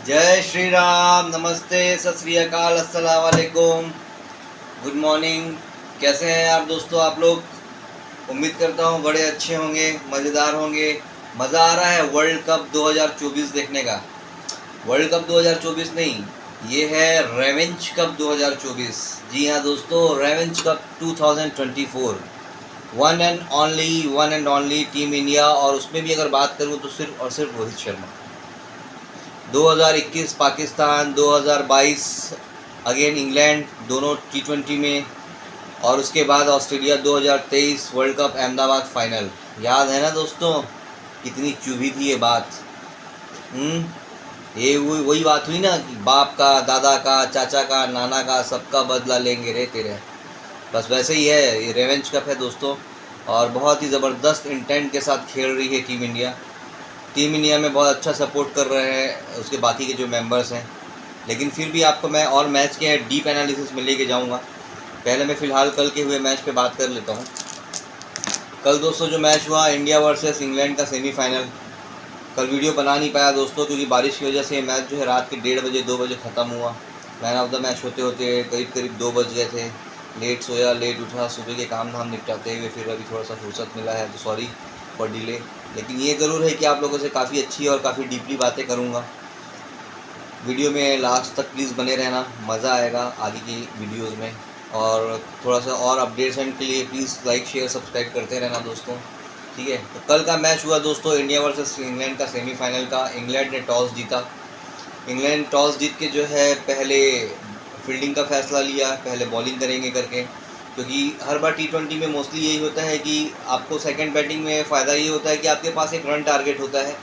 जय श्री राम। नमस्ते, सत श्री अकाल, अस्सलाम वालेकुम, गुड मॉर्निंग। कैसे हैं आप दोस्तों? आप लोग, उम्मीद करता हूँ बड़े अच्छे होंगे, मज़ेदार होंगे। मज़ा आ रहा है वर्ल्ड कप 2024 देखने का। वर्ल्ड कप 2024 नहीं, ये है रेवेंज कप 2024। जी हाँ दोस्तों, revenge cup 2024। One and only team India. और उसमें भी अगर बात करूँ तो सिर्फ और सिर्फ रोहित शर्मा। 2021 पाकिस्तान, 2022 अगेन इंग्लैंड, दोनों T20 में। और उसके बाद Australia 2023 world cup Ahmedabad final. याद है ना दोस्तों, कितनी चुभी थी ये बात। ये वही बात हुई ना कि बाप का, दादा का, चाचा का, नाना का, सबका बदला लेंगे रे तेरे। बस वैसे ही है, ये रेवेंज कप है दोस्तों। और बहुत ही ज़बरदस्त इंटेंट के साथ खेल रही है टीम इंडिया। टीम इंडिया में बहुत अच्छा सपोर्ट कर रहे हैं उसके बाकी के जो मेंबर्स हैं। लेकिन फिर भी आपको मैं और मैच के डीप एनालिसिस में लेके जाऊंगा। पहले मैं फ़िलहाल कल के हुए मैच पे बात कर लेता हूँ। कल दोस्तों जो मैच हुआ, इंडिया वर्सेस इंग्लैंड का सेमीफाइनल। कल वीडियो बना नहीं पाया दोस्तों, क्योंकि बारिश की वजह से ये मैच जो है रात के 1:30 बजे 2 बजे ख़त्म हुआ। मैन ऑफ द मैच होते होते करीब करीब 2 बज गए थे। लेट सोया, लेट उठा, सुबह के काम धाम निपटाते हुए फिर अभी थोड़ा सा फुर्सत मिला है, तो सॉरी फॉर डिले। लेकिन ये ज़रूर है कि आप लोगों से काफ़ी अच्छी और काफ़ी डीपली बातें करूँगा। वीडियो में लास्ट तक प्लीज़ बने रहना, मज़ा आएगा आगे की वीडियोस में। और थोड़ा सा और अपडेट्स के लिए प्लीज़ लाइक शेयर सब्सक्राइब करते रहना दोस्तों, ठीक है। तो कल का मैच हुआ दोस्तों, इंडिया वर्सेस इंग्लैंड का सेमीफाइनल का। इंग्लैंड ने टॉस जीता। इंग्लैंड टॉस जीत के जो है पहले फील्डिंग का फैसला लिया, पहले बॉलिंग करेंगे करके। क्योंकि हर बार T20 में मोस्टली यही होता है कि आपको सेकंड बैटिंग में फ़ायदा ये होता है कि आपके पास एक रन टारगेट होता है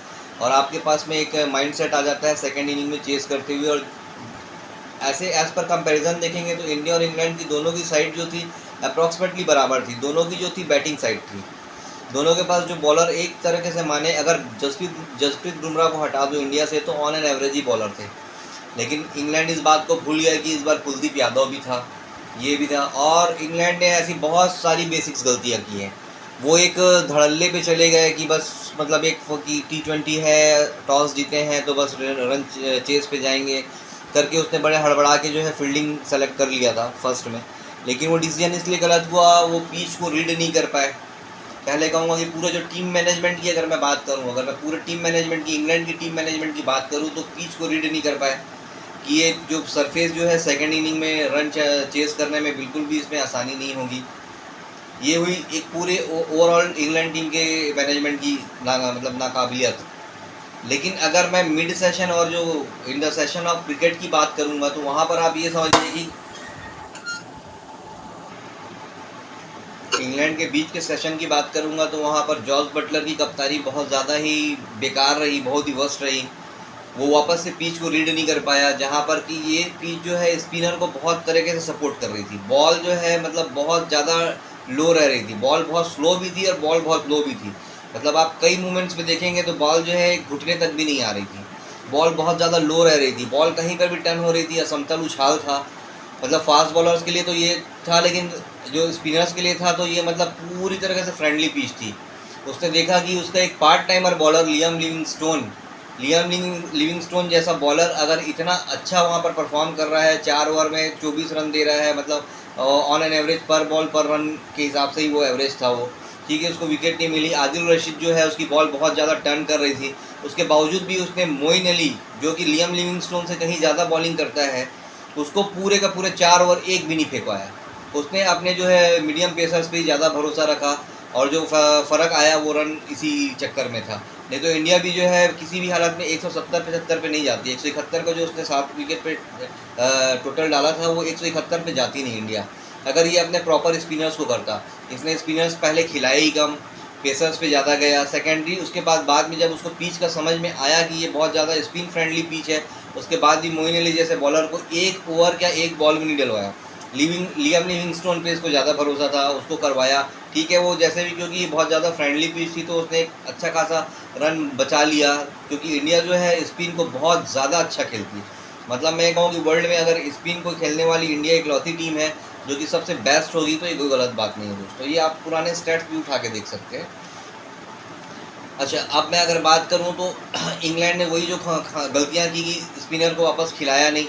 और आपके पास में एक माइंडसेट आ जाता है सेकंड इनिंग में चेस करते हुए। और ऐसे एज़ पर कंपैरिजन देखेंगे तो इंडिया और इंग्लैंड की दोनों की साइड जो थी अप्रॉक्सीमेटली बराबर थी। दोनों की जो थी बैटिंग साइड थी। दोनों के पास जो बॉलर, एक तरीके से माने अगर जसप्रीत बुमराह को हटा दो इंडिया से, तो on an average he bowler थे। लेकिन इंग्लैंड इस बात को भूल गया कि इस बार कुलदीप यादव भी था, ये भी था। और इंग्लैंड ने ऐसी बहुत सारी बेसिक्स गलतियाँ की हैं। वो एक धड़ल्ले पे चले गए कि बस मतलब एक कि T20 है, टॉस जीते हैं तो बस रन चेस पे जाएंगे करके उसने बड़े हड़बड़ा के जो है फील्डिंग सेलेक्ट कर लिया था फर्स्ट में। लेकिन वो डिसीजन इसलिए गलत हुआ, वो पिच को रीड नहीं कर पाए। पहले कहूँगा कि पूरा जो टीम मैनेजमेंट की अगर मैं बात करूँ, अगर मैं पूरे टीम मैनेजमेंट की, इंग्लैंड की टीम मैनेजमेंट की बात करूँ, तो पिच को रीड नहीं कर पाए कि ये जो सरफेस जो है सेकंड इनिंग में रन चेस करने में बिल्कुल भी इसमें आसानी नहीं होगी। ये हुई एक पूरे ओवरऑल इंग्लैंड टीम के मैनेजमेंट की मतलब नाकाबिलियत। लेकिन अगर मैं मिड सेशन और जो in the session of cricket की बात करूँगा, तो वहाँ पर आप ये समझिए कि इंग्लैंड के बीच के सेशन की बात करूंगा तो वहाँ पर जॉस बटलर की कप्तानी बहुत ज़्यादा ही बेकार रही, बहुत ही वर्स्ट रही। वो वापस से पिच को रीड नहीं कर पाया, जहाँ पर कि ये पिच जो है स्पिनर को बहुत तरीके से सपोर्ट कर रही थी। बॉल जो है मतलब बहुत ज़्यादा लो रह रही थी, बॉल बहुत स्लो भी थी और बॉल बहुत लो भी थी। मतलब आप कई मूवमेंट्स में देखेंगे तो बॉल जो है घुटने तक भी नहीं आ रही थी। बॉल बहुत ज़्यादा लो रह रही थी, बॉल कहीं पर भी टर्न हो रही थी, असमतल उछाल था। मतलब फास्ट बॉलर्स के लिए तो ये था, लेकिन जो स्पिनर्स के लिए था तो ये मतलब पूरी तरीके से फ्रेंडली पिच थी। उसने देखा कि उसका एक part timer bowler Liam Livingstone जैसा बॉलर अगर इतना अच्छा वहाँ पर परफॉर्म कर रहा है, 4 ओवर में 24 रन दे रहा है, मतलब ऑन एन एवरेज पर बॉल पर रन के हिसाब से ही वो एवरेज था वो, ठीक है। उसको विकेट नहीं मिली। आदिल रशीद जो है उसकी बॉल बहुत ज़्यादा टर्न कर रही थी, उसके बावजूद भी उसने मोइन अली, जो कि लियम लिविंगस्टोन से कहीं ज़्यादा बॉलिंग करता है, उसको पूरे का पूरे 4 ओवर एक भी नहीं फेंकवाया। उसने अपने जो है मीडियम पेसर्स पे ज़्यादा भरोसा रखा और जो फ़र्क आया वो रन इसी चक्कर में था। नहीं तो इंडिया भी जो है किसी भी हालत में 170-75 पे नहीं जाती। 171 का जो उसने 7 विकेट पे टोटल डाला था, वो 171 पे जाती नहीं इंडिया, अगर ये अपने प्रॉपर स्पिनर्स को करता। इसने स्पिनर्स पहले खिलाए ही कम, पेसर्स पे ज़्यादा गया सेकेंडरी। उसके बाद में जब उसको पिच का समझ में आया कि ये बहुत ज़्यादा स्पिन फ्रेंडली पिच है, उसके बाद भी मोइन अली जैसे बॉलर को एक ओवर क्या एक बॉल भी नहीं डलवाया। लियम लिविंगस्टोन पे इसको ज़्यादा भरोसा था, उसको करवाया, ठीक है। वो जैसे भी, क्योंकि बहुत ज़्यादा फ्रेंडली पिच थी तो उसने एक अच्छा खासा रन बचा लिया। क्योंकि इंडिया जो है स्पिन को बहुत ज़्यादा अच्छा खेलती है। मतलब मैं कहूँ कि वर्ल्ड में अगर स्पिन को खेलने वाली इंडिया इकलौती टीम है जो कि सबसे बेस्ट होगी, तो ये कोई गलत बात नहीं है दोस्तों। ये आप पुराने स्टैट्स भी उठा के देख सकते हैं। अच्छा, अब मैं अगर बात करूं तो इंग्लैंड ने वही जो गलतियां की कि स्पिनर को वापस खिलाया नहीं,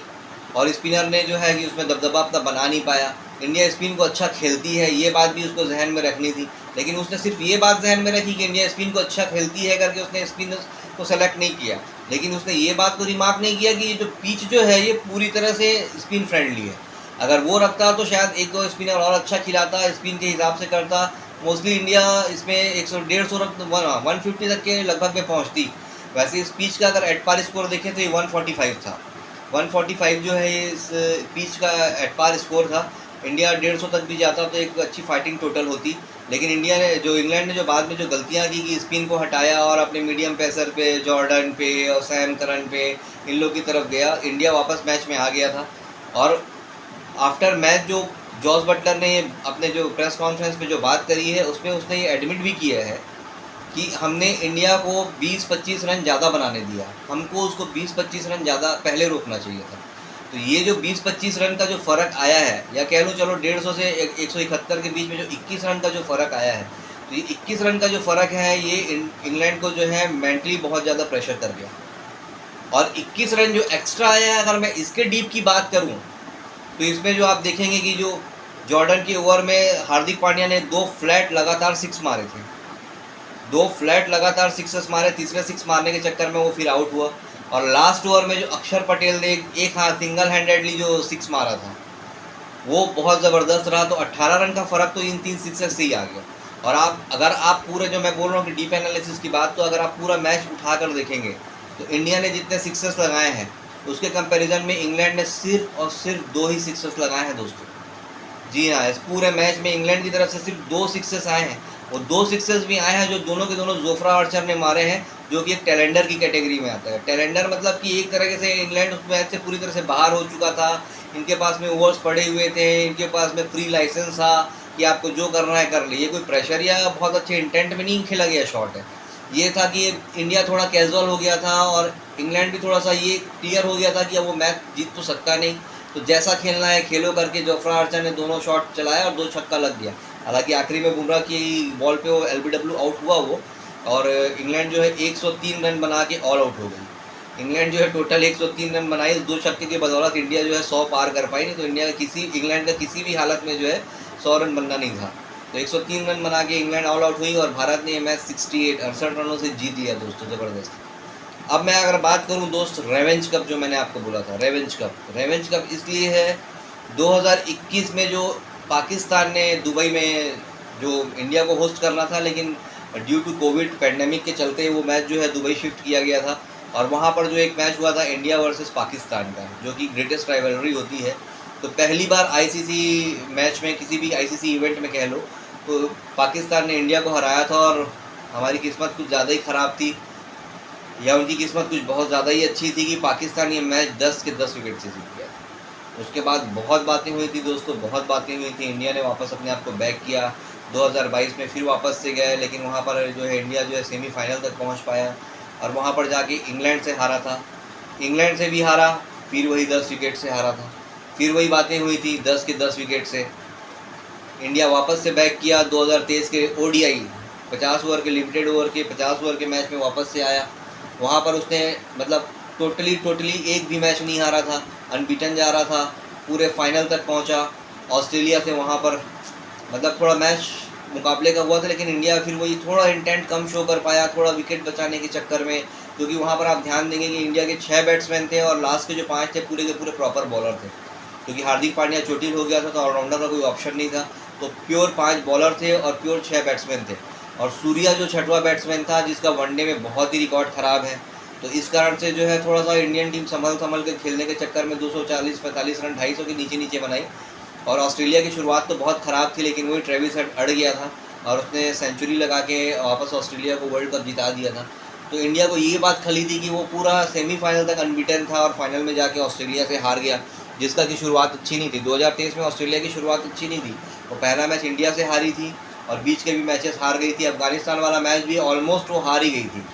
और स्पिनर ने जो है कि उसमें दबदबा अपना बना नहीं पाया। इंडिया स्पिन को अच्छा खेलती है, ये बात भी उसको जहन में रखनी थी, लेकिन उसने सिर्फ ये बात जहन में रखी कि इंडिया स्पिन को अच्छा खेलती है करके उसने स्पिनर्स को सेलेक्ट नहीं किया। लेकिन उसने ये बात को रिमार्क नहीं किया कि ये जो पिच जो है ये पूरी तरह से स्पिन फ्रेंडली है। अगर वो रखता तो शायद एक दो स्पिनर और अच्छा खिलाता, स्पिन के हिसाब से करता। मोस्टली इंडिया इसमें 100-150 रन 150 तक के लगभग में पहुंचती। वैसे इस पिच का अगर एट पार स्कोर देखें तो ये 145 था। 145 जो है इस पिच का एट पार स्कोर था। इंडिया 150 तक भी जाता तो एक अच्छी फाइटिंग टोटल होती। लेकिन इंडिया ने जो इंग्लैंड ने जो बाद में जो गलतियां की कि स्पिन को हटाया और अपने मीडियम पेसर पे जॉर्डन पे और सैम करन पे इन लोग की तरफ गया, इंडिया वापस मैच में आ गया था। और आफ्टर मैच जो जॉस बटलर ने अपने जो प्रेस कॉन्फ्रेंस पे जो बात करी है उसमें उसने ये एडमिट भी किया है कि हमने इंडिया को 20-25 रन ज़्यादा बनाने दिया, हमको उसको 20-25 रन ज़्यादा पहले रोकना चाहिए था। तो ये जो 20-25 रन का जो फ़र्क आया है, या कह लूँ चलो 150 से 171 के बीच में जो 21 रन का जो फ़र्क आया है, तो ये 21 रन का जो फ़र्क है ये इंग्लैंड को जो है मेंटली बहुत ज़्यादा प्रेशर कर गया। और 21 रन जो एक्स्ट्रा आया है, अगर मैं इसके डीप की बात करूँ तो इसमें जो आप देखेंगे कि जो जॉर्डन के ओवर में हार्दिक पांड्या ने 2 फ्लैट लगातार 6 मारे थे, 2 फ्लैट लगातार 6 मारे। तीसरे 6 मारने के चक्कर में वो फिर आउट हुआ। और लास्ट ओवर में जो अक्षर पटेल ने एक हाथ सिंगल हैंडेडली जो 6 मारा था वो बहुत ज़बरदस्त रहा। तो 18 रन का फ़र्क तो इन 3 सिक्सर से ही आ गया। और अगर आप पूरे जो मैं बोल रहा हूँ कि डीप एनालिसिस की बात, तो अगर आप पूरा मैच उठा कर देखेंगे तो इंडिया ने जितने सिक्सर्स लगाए हैं उसके कंपैरिजन में इंग्लैंड ने सिर्फ और सिर्फ 2 ही सिक्सर्स लगाए हैं दोस्तों। जी हाँ, इस पूरे मैच में इंग्लैंड की तरफ से सिर्फ 2 सिक्सर्स आए हैं। वो 2 सिक्सर्स भी आए हैं जो दोनों के दोनों जोफ्रा आर्चर ने मारे हैं, जो कि एक टैलेंडर की कैटेगरी में आता है। टैलेंडर मतलब कि एक तरह से इंग्लैंड उस मैच से पूरी तरह से बाहर हो चुका था, इनके पास में ओवर्स पड़े हुए थे, इनके पास में फ्री लाइसेंस था कि आपको जो करना है कर लीजिए। कोई प्रेशर या बहुत अच्छे इंटेंट में नहीं खेला गया शॉट है। ये था कि इंडिया थोड़ा कैजुअल हो गया था और इंग्लैंड भी थोड़ा सा ये क्लियर हो गया था कि अब वो मैच जीत तो सकता नहीं, तो जैसा खेलना है खेलो करके जोफ्रा आर्चर ने दोनों शॉट चलाया और 2 छक्का लग गया। हालांकि आखिरी में बुमराह की बॉल पे वो LBW आउट हुआ वो, और इंग्लैंड जो है 103 रन बना के ऑल आउट हो गई। इंग्लैंड जो है टोटल 103 रन बनाई, इस 2 छक्के की बदौलत इंडिया जो है 100 पार कर पाई, नहीं तो इंग्लैंड का किसी भी हालत में जो है 100 रन बनना नहीं था। तो 103 रन बना के इंग्लैंड ऑल आउट हुई और भारत ने ये मैच 68 रनों से जीत लिया दोस्तों, ज़बरदस्त। अब मैं अगर बात करूं दोस्त रेवेंज कप, जो मैंने आपको बोला था रेवेंज कप इसलिए है 2021 में जो पाकिस्तान ने दुबई में जो इंडिया को होस्ट करना था, लेकिन ड्यू टू कोविड पैंडेमिक के चलते वो मैच जो है दुबई शिफ्ट किया गया था। और वहाँ पर जो एक मैच हुआ था इंडिया वर्सेस पाकिस्तान का, जो कि ग्रेटेस्ट राइवलरी होती है। तो पहली बार ICC मैच में, किसी भी ICC इवेंट में कह लो, तो पाकिस्तान ने इंडिया को हराया था। और हमारी किस्मत कुछ ज़्यादा ही ख़राब थी, या उनकी किस्मत कुछ बहुत ज़्यादा ही अच्छी थी कि पाकिस्तान ये मैच 10 के 10 विकेट से जीत गया। उसके बाद बहुत बातें हुई थी दोस्तों, बहुत बातें हुई थी। इंडिया ने वापस अपने आप को बैक किया, 2022 में फिर वापस से गए, लेकिन वहाँ पर जो है इंडिया जो है सेमीफाइनल तक पहुँच पाया और वहाँ पर जाके इंग्लैंड से हारा था। इंग्लैंड से भी हारा, फिर वही 10 विकेट से हारा था, फिर वही बातें हुई थी 10 के 10 विकेट से। इंडिया वापस से बैक किया 2023 के ODI 50 ओवर के लिमिटेड ओवर के 50 ओवर के मैच में वापस से आया। वहाँ पर उसने मतलब टोटली एक भी मैच नहीं हारा था, अनबीटन जा रहा था, पूरे फाइनल तक पहुँचा। ऑस्ट्रेलिया से वहाँ पर मतलब थोड़ा मैच मुकाबले का हुआ था, लेकिन इंडिया फिर वही थोड़ा इंटेंट कम शो कर पाया, थोड़ा विकेट बचाने के चक्कर में। क्योंकि वहाँ पर आप ध्यान देंगे कि इंडिया के 6 बैट्समैन थे और लास्ट के जो 5 थे पूरे के पूरे प्रॉपर बॉलर थे। क्योंकि हार्दिक पांड्या चोटिल हो गया था तो ऑलराउंडर का कोई ऑप्शन नहीं था, तो प्योर 5 बॉलर थे और प्योर 6 बैट्समैन थे। और सूर्या जो 6वां बैट्समैन था, जिसका वनडे में बहुत ही रिकॉर्ड ख़राब है, तो इस कारण से जो है थोड़ा सा इंडियन टीम संभल के खेलने के चक्कर में 240-45 रन 250 के नीचे बनाई। और ऑस्ट्रेलिया की शुरुआत तो बहुत ख़राब थी, लेकिन वही ट्रेविस हेड अड़ गया था और उसने सेंचुरी लगा के वापस ऑस्ट्रेलिया को वर्ल्ड कप जिता दिया था। तो इंडिया को ये बात खली थी कि वो पूरा सेमीफाइनल तक अनबीटन था और फाइनल में जाके ऑस्ट्रेलिया से हार गया, जिसका की शुरुआत अच्छी नहीं थी। 2023 में ऑस्ट्रेलिया की शुरुआत अच्छी नहीं थी, वो पहला मैच इंडिया से हारी थी और बीच के भी मैचेस हार गई थी। अफगानिस्तान वाला मैच भी ऑलमोस्ट वो हार ही गई थी।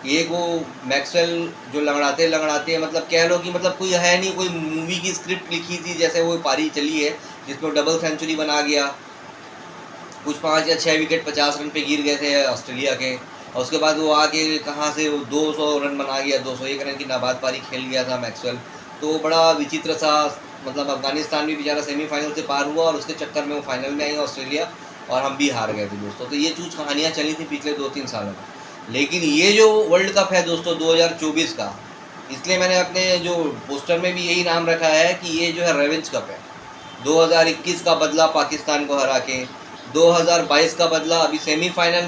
ये वो मैक्सवेल जो लंगड़ाते मतलब कह लो कि मतलब कोई है नहीं, कोई मूवी की स्क्रिप्ट लिखी थी जैसे वो पारी चली है, जिसमें डबल सेंचुरी बना गया। कुछ 5 या 6 विकेट 50 रन पे गिर गए थे ऑस्ट्रेलिया के, और उसके बाद वो आके कहाँ से 200 रन बना गया, 201 रन की नाबाद पारी खेल गया था मैक्सवेल। तो बड़ा विचित्र सा, मतलब अफगानिस्तान भी बेचारा सेमीफाइनल से पार हुआ और उसके चक्कर में वो फाइनल में आई ऑस्ट्रेलिया, और हम भी हार गए थे दोस्तों। तो ये कुछ कहानियाँ चली थी पिछले 2-3 सालों में। लेकिन ये जो वर्ल्ड कप है दोस्तों 2024 का, इसलिए मैंने अपने जो पोस्टर में भी यही नाम रखा है कि ये जो है रेवेंज कप है। 2021 का बदला पाकिस्तान को हरा के, 2022 का बदला अभी सेमीफाइनल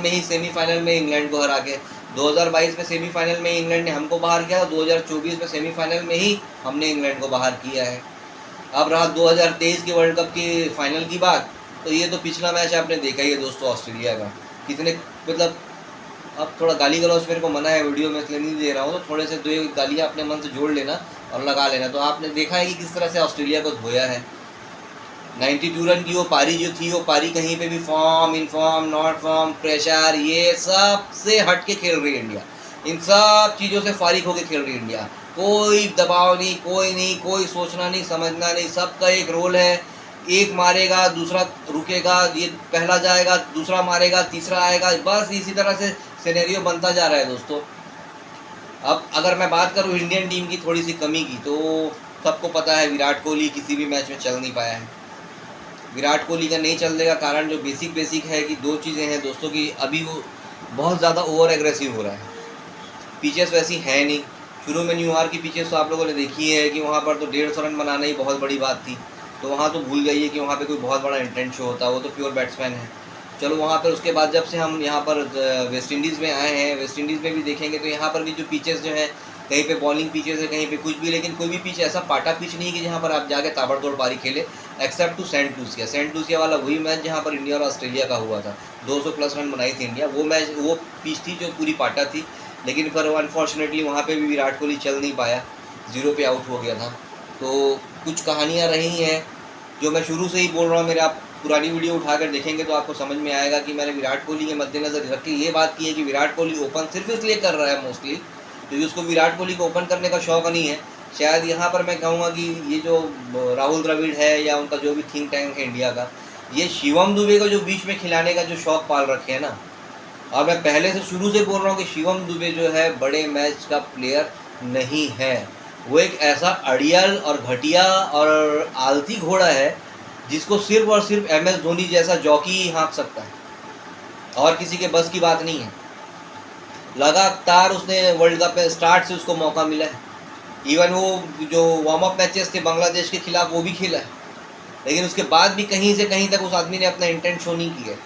में इंग्लैंड को हरा के। 2022 में सेमीफाइनल में इंग्लैंड ने हमको बाहर किया, 2024 में सेमीफाइनल में ही हमने इंग्लैंड को बाहर किया है। अब रहा 2023 के वर्ल्ड कप के फाइनल की बात, तो ये तो पिछला मैच आपने देखा ही है दोस्तों ऑस्ट्रेलिया का, कितने मतलब, अब थोड़ा गाली गलौज मेरे को मना है वीडियो में इसलिए नहीं दे रहा हूँ, तो थोड़े से 2 गालियाँ अपने मन से जोड़ लेना और लगा लेना। तो आपने देखा है कि किस तरह से ऑस्ट्रेलिया को धोया है। 92 रन की वो पारी जो थी, वो पारी कहीं पे भी form, inform, not form, pressure, ये सब से हट के खेल रही है इंडिया। इन सब चीज़ों से फारिग होकर खेल रही है इंडिया। कोई दबाव नहीं, कोई सोचना नहीं, समझना नहीं, सबका एक रोल है। एक मारेगा, दूसरा रुकेगा, ये पहला जाएगा, दूसरा मारेगा, तीसरा आएगा, बस इसी तरह से सिनेरियो बनता जा रहा है दोस्तों। अब अगर मैं बात करूँ इंडियन टीम की थोड़ी सी कमी की, तो सबको पता है विराट कोहली किसी भी मैच में चल नहीं पाया है। विराट कोहली का नहीं चलने का कारण जो बेसिक है कि 2 चीज़ें हैं दोस्तों की, अभी वो बहुत ज़्यादा ओवर एग्रेसिव हो रहा है। पिचेस वैसी है नहीं। शुरू में न्यूयॉर्क की पिचेस तो आप लोगों ने देखी है कि वहाँ पर तो 150 रन बनाना ही बहुत बड़ी बात थी। तो वहाँ तो भूल गई है कि वहाँ पे कोई बहुत बड़ा इंटेंट शो होता है, वो तो प्योर बैट्समैन है। चलो वहाँ पर उसके बाद जब से हम यहाँ पर वेस्ट इंडीज़ में आए हैं, वेस्ट इंडीज़ में भी देखेंगे तो यहाँ पर भी जो पिचेस जो है, कहीं पे बॉलिंग पिचेस है, कहीं पे कुछ भी, लेकिन कोई भी पिच ऐसा पाटा पिच नहीं कि जहाँ पर आप जाके ताबड़तोड़ पारी खेले, एक्सेप्ट टू सेंट लूसिया वाला वही मैच जहाँ पर इंडिया और ऑस्ट्रेलिया का हुआ था, 200+ रन बनाई थी इंडिया। वो मैच, वो पिच थी जो पूरी पाटा थी, लेकिन पर अनफॉर्चुनेटली वहाँ पे भी विराट कोहली चल नहीं पाया, 0 पे आउट हो गया था। तो कुछ कहानियाँ रही हैं जो मैं शुरू से ही बोल रहा हूँ। मेरे आप पुरानी वीडियो उठाकर देखेंगे तो आपको समझ में आएगा कि मैंने विराट कोहली के मद्देनज़र रख के ये बात की है कि विराट कोहली ओपन सिर्फ इसलिए कर रहा है मोस्टली क्योंकि उसको विराट कोहली को ओपन करने का शौक़ नहीं है। शायद यहाँ पर मैं कहूँगा कि ये जो राहुल द्रविड़ है या उनका जो भी थिंक टैंक है इंडिया का, ये शिवम दुबे को जो बीच में खिलाने का जो शौक़ पाल रखे हैं ना, और मैं पहले से शुरू से बोल रहा हूँ कि शिवम दुबे जो है बड़े मैच का प्लेयर नहीं है। वो एक ऐसा अड़ियल और घटिया और आलती घोड़ा है जिसको सिर्फ और सिर्फ MS धोनी जैसा जॉकी ही हाँक सकता है और किसी के बस की बात नहीं है। लगातार उसने वर्ल्ड कप में स्टार्ट से उसको मौका मिला है। इवन वो जो वार्म अप मैचेस थे बांग्लादेश के खिलाफ वो भी खेला है, लेकिन उसके बाद भी कहीं से कहीं तक उस आदमी ने अपना इंटेंट शो नहीं किया।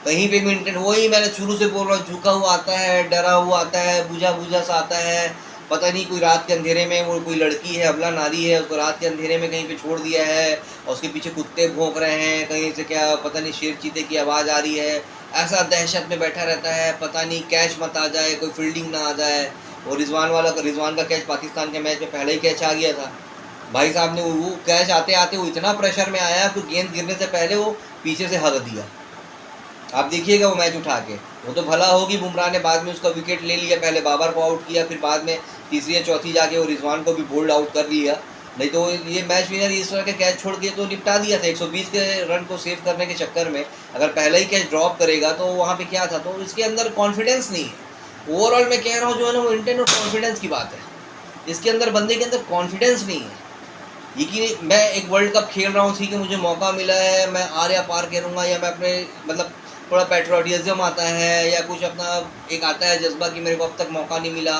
कहीं पे भी इंटेंट, वही मैंने शुरू से बोल रहा हूँ, झुका हुआ आता है, डरा हुआ आता है, बुझा सा आता है। पता नहीं कोई रात के अंधेरे में, वो कोई लड़की है, अबला नारी है, उसको रात के अंधेरे में कहीं पे छोड़ दिया है और उसके पीछे कुत्ते भौंक रहे हैं, कहीं से क्या पता नहीं शेर चीते की आवाज़ आ रही है, ऐसा दहशत में बैठा रहता है, पता नहीं कैच मत आ जाए, कोई फील्डिंग ना आ जाए। और रिजवान का कैच पाकिस्तान के मैच में पहले ही कैच आ गया था भाई साहब ने। वो कैच आते आते वो इतना प्रेशर में आया कि गेंद गिरने से पहले वो पीछे से हग दिया। आप देखिएगा वो मैच उठा के, वो तो भला होगी बुमराह ने बाद में उसका विकेट ले लिया, पहले बाबर को आउट किया, फिर बाद में तीसरी या चौथी जाके वो रिजवान को भी बोल्ड आउट कर लिया। नहीं तो ये मैच विनर इस तरह के कैच छोड़ के तो निपटा दिया था। 120 के रन को सेव करने के चक्कर में अगर पहले ही कैच ड्रॉप करेगा तो वहाँ पे क्या था। तो इसके अंदर कॉन्फिडेंस नहीं है। ओवरऑल मैं कह रहा हूँ जो है ना, वो इंटेंट और कॉन्फिडेंस की बात है। इसके अंदर बंदे के अंदर कॉन्फिडेंस नहीं है। ये कि मैं एक वर्ल्ड कप खेल रहा हूँ, ठीक है, मुझे मौका मिला है, मैं आर या पार करूँगा, या मैं अपने मतलब थोड़ा पैट्रियोटिज्म आता है या कुछ अपना एक आता है जज्बा कि मेरे को अब तक मौका नहीं मिला,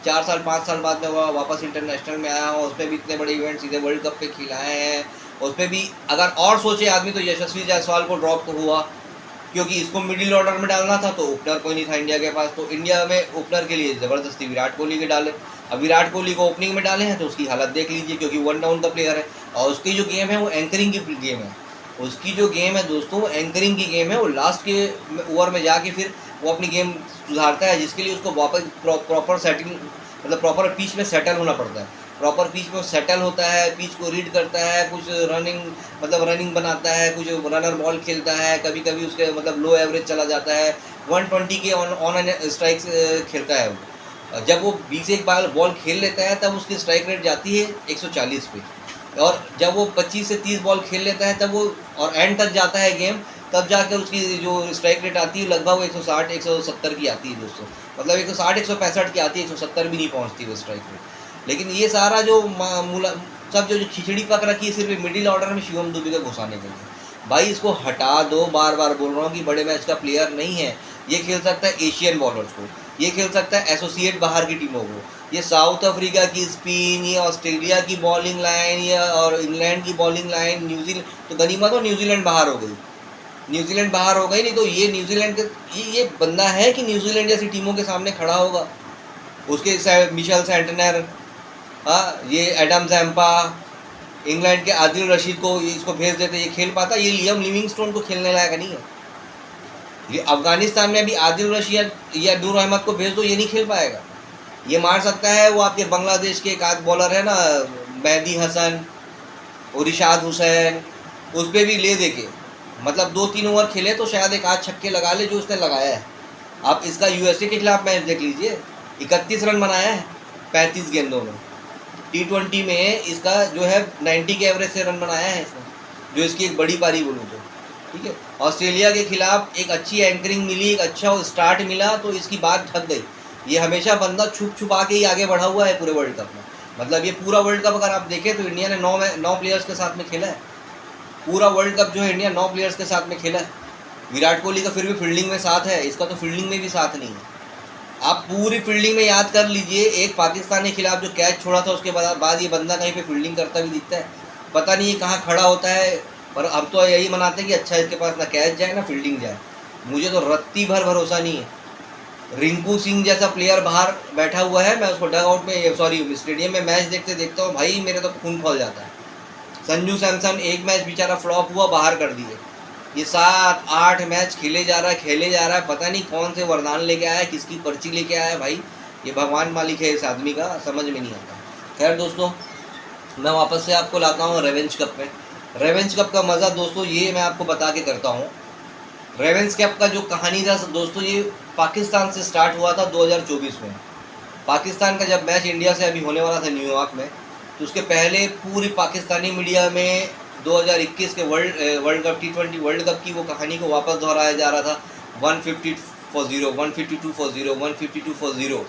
4 साल 5 साल बाद मैं वापस इंटरनेशनल में आया हूँ, उस पर भी इतने बड़े इवेंट सीधे वर्ल्ड कप पे खिलाए हैं। उस पर भी अगर और सोचे आदमी तो यशस्वी जायसवाल को ड्रॉप तो हुआ क्योंकि इसको मिडिल ऑर्डर में डालना था, तो ओपनर कोई नहीं था इंडिया के पास, तो इंडिया में ओपनर के लिए ज़बरदस्ती विराट कोहली के डाले। अब विराट कोहली को ओपनिंग में डाले हैं तो उसकी हालत देख लीजिए, क्योंकि 1 डाउन का प्लेयर है और उसकी जो गेम है वो एंकरिंग की गेम है। उसकी जो गेम है दोस्तों वो एंकरिंग की गेम है। वो लास्ट के ओवर में जाके फिर वो अपनी गेम सुधारता है, जिसके लिए उसको वापस प्रॉपर सेटिंग मतलब प्रॉपर पिच में सेटल होना पड़ता है। प्रॉपर पिच में सेटल होता है, पिच को रीड करता है, कुछ रनिंग बनाता है, कुछ रनर बॉल खेलता है, कभी कभी उसके मतलब लो एवरेज चला जाता है, 120 के ऑन एंड स्ट्राइक खेलता है वो। जब वो 20 एक बॉल खेल लेता है तब उसकी स्ट्राइक रेट जाती है 140 पे, और जब वो 25 से 30 बॉल खेल लेता है तब वो और एंड तक जाता है गेम, तब जाकर उसकी जो स्ट्राइक रेट आती है लगभग वो 160 170 की आती है दोस्तों, मतलब 160 165 की आती है, 170 भी नहीं पहुंचती वो स्ट्राइक रेट। लेकिन ये सारा जो सब जो खिचड़ी पक रखी है सिर्फ मिडिल ऑर्डर में शिवम दुबे को घुसाने के लिए। भाई इसको हटा दो, बार बार बोल रहा हूँ कि बड़े मैच का प्लेयर नहीं है। ये खेल सकता है एशियन बॉलर्स को, ये खेल सकता है एसोसिएट बाहर की टीमों को, ये साउथ अफ्रीका की स्पिन, ये ऑस्ट्रेलिया की बॉलिंग लाइन, ये और इंग्लैंड की बॉलिंग लाइन, न्यूजीलैंड तो गनीमत हो न्यूजीलैंड बाहर हो गई, न्यूजीलैंड बाहर हो गई, नहीं तो ये न्यूजीलैंड के ये बंदा है कि न्यूजीलैंड जैसी टीमों के सामने खड़ा होगा। उसके मिशेल सेंटनर, हाँ ये एडम जैम्पा, इंग्लैंड के आदिल रशीद को इसको भेज देते, ये खेल पाता? ये लियम लिविंगस्टोन को खेलने लायक नहीं है। ये अफगानिस्तान में भी आदिल रशीद या नूर अहमद को भेज दो, ये नहीं खेल पाएगा। ये मार सकता है वो आपके बांग्लादेश के एक आध बॉलर है ना, मेहदी हसन और इशाद हुसैन, उस पर भी ले दे के मतलब 2-3 ओवर खेले तो शायद एक आध छक्के लगा ले जो उसने लगाया है। आप इसका यूएसए के खिलाफ मैच देख लीजिए, 31 रन बनाया है 35 गेंदों में। T20 में इसका जो है 90 के एवरेज से रन बनाया है इसने, जो इसकी एक बड़ी पारी बोलूँ तो, ठीक है। ऑस्ट्रेलिया के खिलाफ एक अच्छी एंकरिंग मिली, एक अच्छा स्टार्ट मिला तो इसकी बात ढक गई। ये हमेशा बंदा छुप छुपा के ही आगे बढ़ा हुआ है पूरे वर्ल्ड कप में। मतलब ये पूरा वर्ल्ड कप अगर आप देखें तो इंडिया ने 9 प्लेयर्स के साथ में खेला है। पूरा वर्ल्ड कप जो है इंडिया 9 प्लेयर्स के साथ में खेला है। विराट कोहली का फिर भी फील्डिंग में साथ है, इसका तो फील्डिंग में भी साथ नहीं है। आप पूरी फील्डिंग में याद कर लीजिए, एक पाकिस्तान के खिलाफ जो कैच छोड़ा था उसके बाद ये बंदा कहीं पे फील्डिंग करता भी दिखता है, पता नहीं ये कहाँ खड़ा होता है। पर अब तो यही मनाते हैं कि अच्छा इसके पास ना कैच जाए ना फील्डिंग जाए। मुझे तो रत्ती भर भरोसा नहीं है। रिंकू सिंह जैसा प्लेयर बाहर बैठा हुआ है, मैं उसको डग आउट में स्टेडियम में मैच देखता हूँ भाई, मेरे तो खून खौल जाता है। संजू सैमसन एक मैच बेचारा फ्लॉप हुआ, बाहर कर दिए। ये 7-8 मैच खेले जा रहा है, पता नहीं कौन से वरदान लेके आया है, किसकी पर्ची लेके आया है भाई। ये भगवान मालिक है इस आदमी का, समझ में नहीं आता। खैर दोस्तों, मैं वापस से आपको लाता हूँ रेवेंज कप में। रेवेंज कप का मज़ा दोस्तों ये मैं आपको बता के करता हूँ। रेवेंज कप का जो कहानी था दोस्तों, ये पाकिस्तान से स्टार्ट हुआ था 2024 में। पाकिस्तान का जब मैच इंडिया से अभी होने वाला था न्यूयॉर्क में, तो उसके पहले पूरी पाकिस्तानी मीडिया में 2021 के world cup T20 world cup की वो कहानी को वापस दोहराया जा रहा था। 150 for 0, 152 for 0, 152 for 0।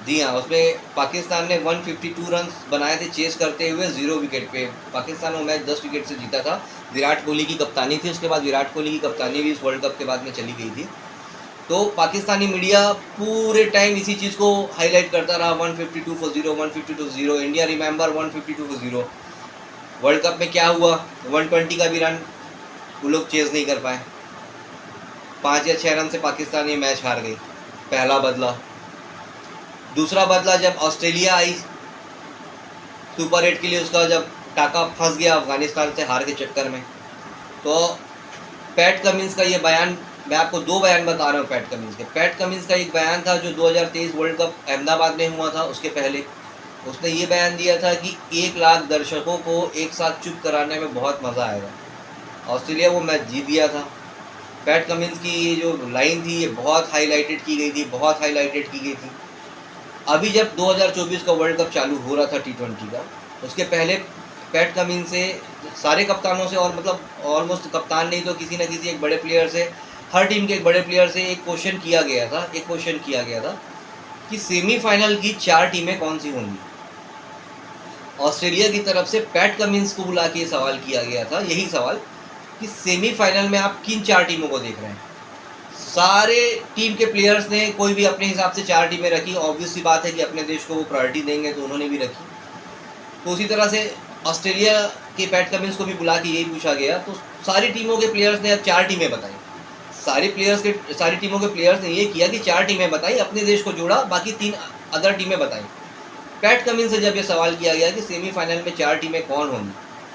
जी हाँ, उसमें पाकिस्तान ने 152 रन बनाए थे चेस करते हुए 0 विकेट पे। पाकिस्तान वो मैच 10 विकेट से जीता था। विराट कोहली की कप्तानी थी, उसके बाद विराट कोहली की कप्तानी भी इस वर्ल्ड कप के बाद में चली गई थी। तो पाकिस्तानी मीडिया पूरे टाइम इसी चीज़ को हाईलाइट करता रहा, 152 for 0, 152 for 0, India remember 152 for 0। World cup में क्या हुआ, 120 का भी रन वो लोग चेज़ नहीं कर पाए। 5 या 6 रन से पाकिस्तान ये मैच हार गई। पहला बदला। दूसरा बदला जब ऑस्ट्रेलिया आई सुपर 8 के लिए, उसका जब टाका फंस गया अफगानिस्तान से हार के चक्कर में, तो पैट कमिंस का ये बयान, मैं आपको 2 बयान बता रहा हूँ पैट कमिंस के। पैट कमिंस का एक बयान था जो 2023 वर्ल्ड कप अहमदाबाद में हुआ था, उसके पहले उसने ये बयान दिया था कि 1 लाख दर्शकों को एक साथ चुप कराने में बहुत मज़ा आएगा। ऑस्ट्रेलिया वो मैच जीत गया था। पैट कमिंस की ये जो लाइन थी ये बहुत हाईलाइटेड की गई थी। अभी जब 2024 का वर्ल्ड कप चालू हो रहा था T20 का, उसके पहले पैट कमिंस से सारे कप्तानों से, और मतलब ऑलमोस्ट कप्तान नहीं तो किसी न किसी एक बड़े प्लेयर से, हर टीम के एक बड़े प्लेयर से एक क्वेश्चन किया गया था कि सेमीफाइनल की 4 टीमें कौन सी होंगी। ऑस्ट्रेलिया की तरफ से पैट कमिंस को बुला के सवाल किया गया था, यही सवाल कि सेमीफाइनल में आप किन 4 टीमों को देख रहे हैं। सारे टीम के प्लेयर्स ने कोई भी अपने हिसाब से 4 टीमें रखी। ऑब्वियस सी बात है कि अपने देश को वो प्रायोरिटी देंगे, तो उन्होंने भी रखी। तो उसी तरह से ऑस्ट्रेलिया के पैट कमिंस को भी बुला के यही पूछा गया, तो सारी टीमों के प्लेयर्स ने अब 4 टीमें बताई। सारी टीमों के प्लेयर्स ने ये किया कि 4 टीमें बताई, अपने देश को जोड़ा, बाकी 3 अदर टीमें बताई। पैट कमिंस से जब ये सवाल किया गया कि सेमीफाइनल में 4 टीमें कौन होंगी,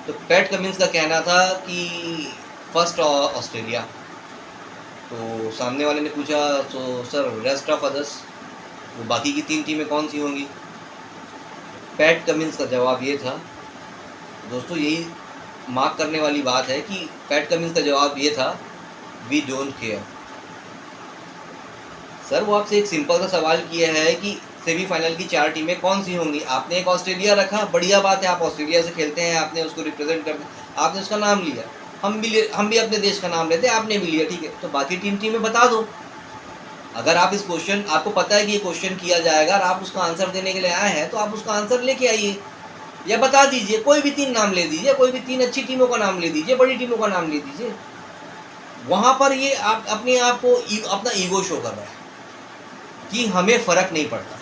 तो पैट कमिंस का कहना था कि फर्स्ट ऑस्ट्रेलिया। तो सामने वाले ने पूछा तो सर रेस्ट ऑफ अदर्स, वो बाकी की 3 टीमें कौन सी होंगी। पैट कमिंस का जवाब ये था दोस्तों, यही मार्क करने वाली बात है कि पैट कमिंस का जवाब ये था, वी डोंट केयर। सर वो आपसे एक सिंपल सा सवाल किया है कि सेमीफाइनल की 4 टीमें कौन सी होंगी। आपने एक ऑस्ट्रेलिया रखा, बढ़िया बात है, आप ऑस्ट्रेलिया से खेलते हैं, आपने उसको रिप्रेजेंट कर, आपने उसका नाम लिया। हम भी अपने देश का नाम लेते, आपने भी लिया, ठीक है, तो बाकी टीमें बता दो। अगर आप इस क्वेश्चन, आपको पता है कि ये क्वेश्चन किया जाएगा और आप उसका आंसर देने के लिए आए हैं, तो आप उसका आंसर लेके आइए या बता दीजिए। कोई भी 3 नाम ले दीजिए, कोई भी 3 अच्छी टीमों का नाम ले दीजिए, बड़ी टीमों का नाम ले दीजिए। वहाँ पर ये आप अपने आप को अपना ईगो शो कर रहा है कि हमें फ़र्क नहीं पड़ता।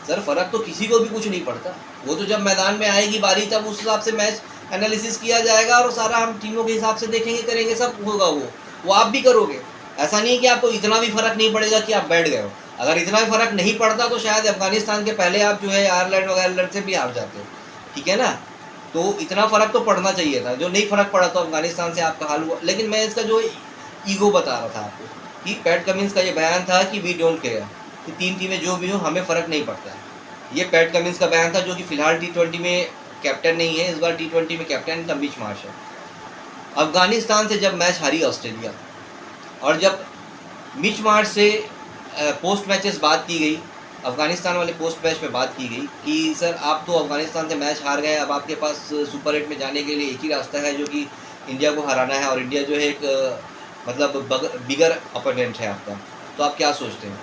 सर फ़र्क तो किसी को भी कुछ नहीं पड़ता, वो तो जब मैदान में आएगी बारी तब उस हिसाब से मैच एनालिसिस किया जाएगा और सारा हम टीमों के हिसाब से देखेंगे, करेंगे, सब होगा। वो आप भी करोगे। ऐसा नहीं है कि आपको इतना भी फ़र्क नहीं पड़ेगा कि आप बैठ गए हो। अगर इतना भी फ़र्क नहीं पड़ता तो शायद अफगानिस्तान के पहले आप जो है आयरलैंड वगैरह से भी हार जाते हो, ठीक है ना। तो इतना फ़र्क तो पड़ना चाहिए था, जो नहीं फ़र्क पड़ा तो अफगानिस्तान से आपका हाल हुआ। लेकिन मैं इसका जो ईगो बता रहा था आपको कि पैट कमिंस का ये बयान था कि वी डोंट केयर, कि 3 टीमें जो भी हो हमें फ़र्क नहीं पड़ता है। ये पैट कमिंस का बयान था, जो कि फ़िलहाल T20 में कैप्टन नहीं है। इस बार T20 में कैप्टन का मिच मार्श है। अफगानिस्तान से जब मैच हारी ऑस्ट्रेलिया, और जब मिच मार्श से पोस्ट मैचेस बात की गई, अफगानिस्तान वाले पोस्ट मैच में बात की गई कि सर आप तो अफगानिस्तान से मैच हार गए, अब आपके पास सुपर 8 में जाने के लिए एक ही रास्ता है, जो कि इंडिया को हराना है, और इंडिया जो है एक मतलब बिगर अपोनेंट है आपका, तो आप क्या सोचते हैं।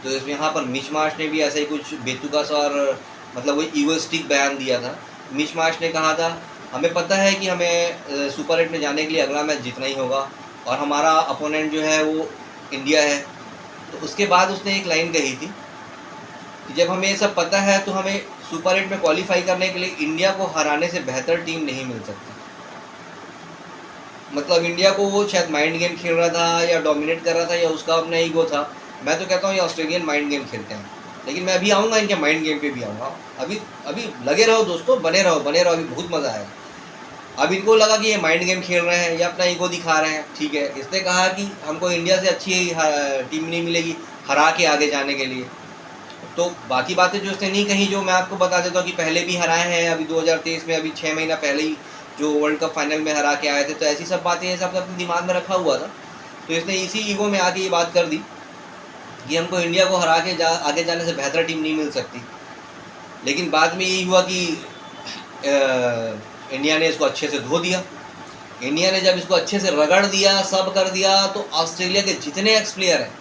तो इसमें यहाँ पर मिच मार्श ने भी ऐसा ही कुछ बेतुका सा और मतलब वो ईगोइस्टिक बयान दिया था। मिच मार्श ने कहा था हमें पता है कि हमें सुपर 8 में जाने के लिए अगला मैच जीतना ही होगा, और हमारा अपोनेंट जो है वो इंडिया है। तो उसके बाद उसने एक लाइन कही थी कि जब हमें ये सब पता है तो हमें सुपर 8 में क्वालिफाई करने के लिए इंडिया को हराने से बेहतर टीम नहीं मिल सकती। मतलब इंडिया को वो शायद माइंड गेम खेल रहा था या डोमिनेट कर रहा था या उसका अपना ईगो था। मैं तो कहता हूँ ये ऑस्ट्रेलियन माइंड गेम खेलते हैं, लेकिन मैं अभी आऊँगा इनके माइंड गेम पे भी आऊँगा। अभी लगे रहो दोस्तों, बने रहो, अभी बहुत मज़ा आएगा। अब इनको लगा कि ये माइंड गेम खेल रहे हैं या अपना ईगो दिखा रहे हैं, ठीक है। इसने कहा कि हमको इंडिया से अच्छी टीम नहीं मिलेगी हरा के आगे जाने के लिए। तो बाकी बातें जो इसने नहीं कही, जो मैं आपको बता देता हूँ कि पहले भी हराए हैं, अभी 2023 में, अभी 6 महीना पहले ही जो वर्ल्ड कप फाइनल में हरा के आए थे। तो ऐसी सब बातें ये सब अपने दिमाग में रखा हुआ था। तो इसने इसी ईगो में आके ये बात कर दी कि हमको इंडिया को हरा के आगे जाने से बेहतर टीम नहीं मिल सकती। लेकिन बाद में यही हुआ कि इंडिया ने इसको अच्छे से धो दिया। इंडिया ने जब इसको अच्छे से रगड़ दिया, सब कर दिया, तो ऑस्ट्रेलिया के जितने एक्स प्लेयर हैं,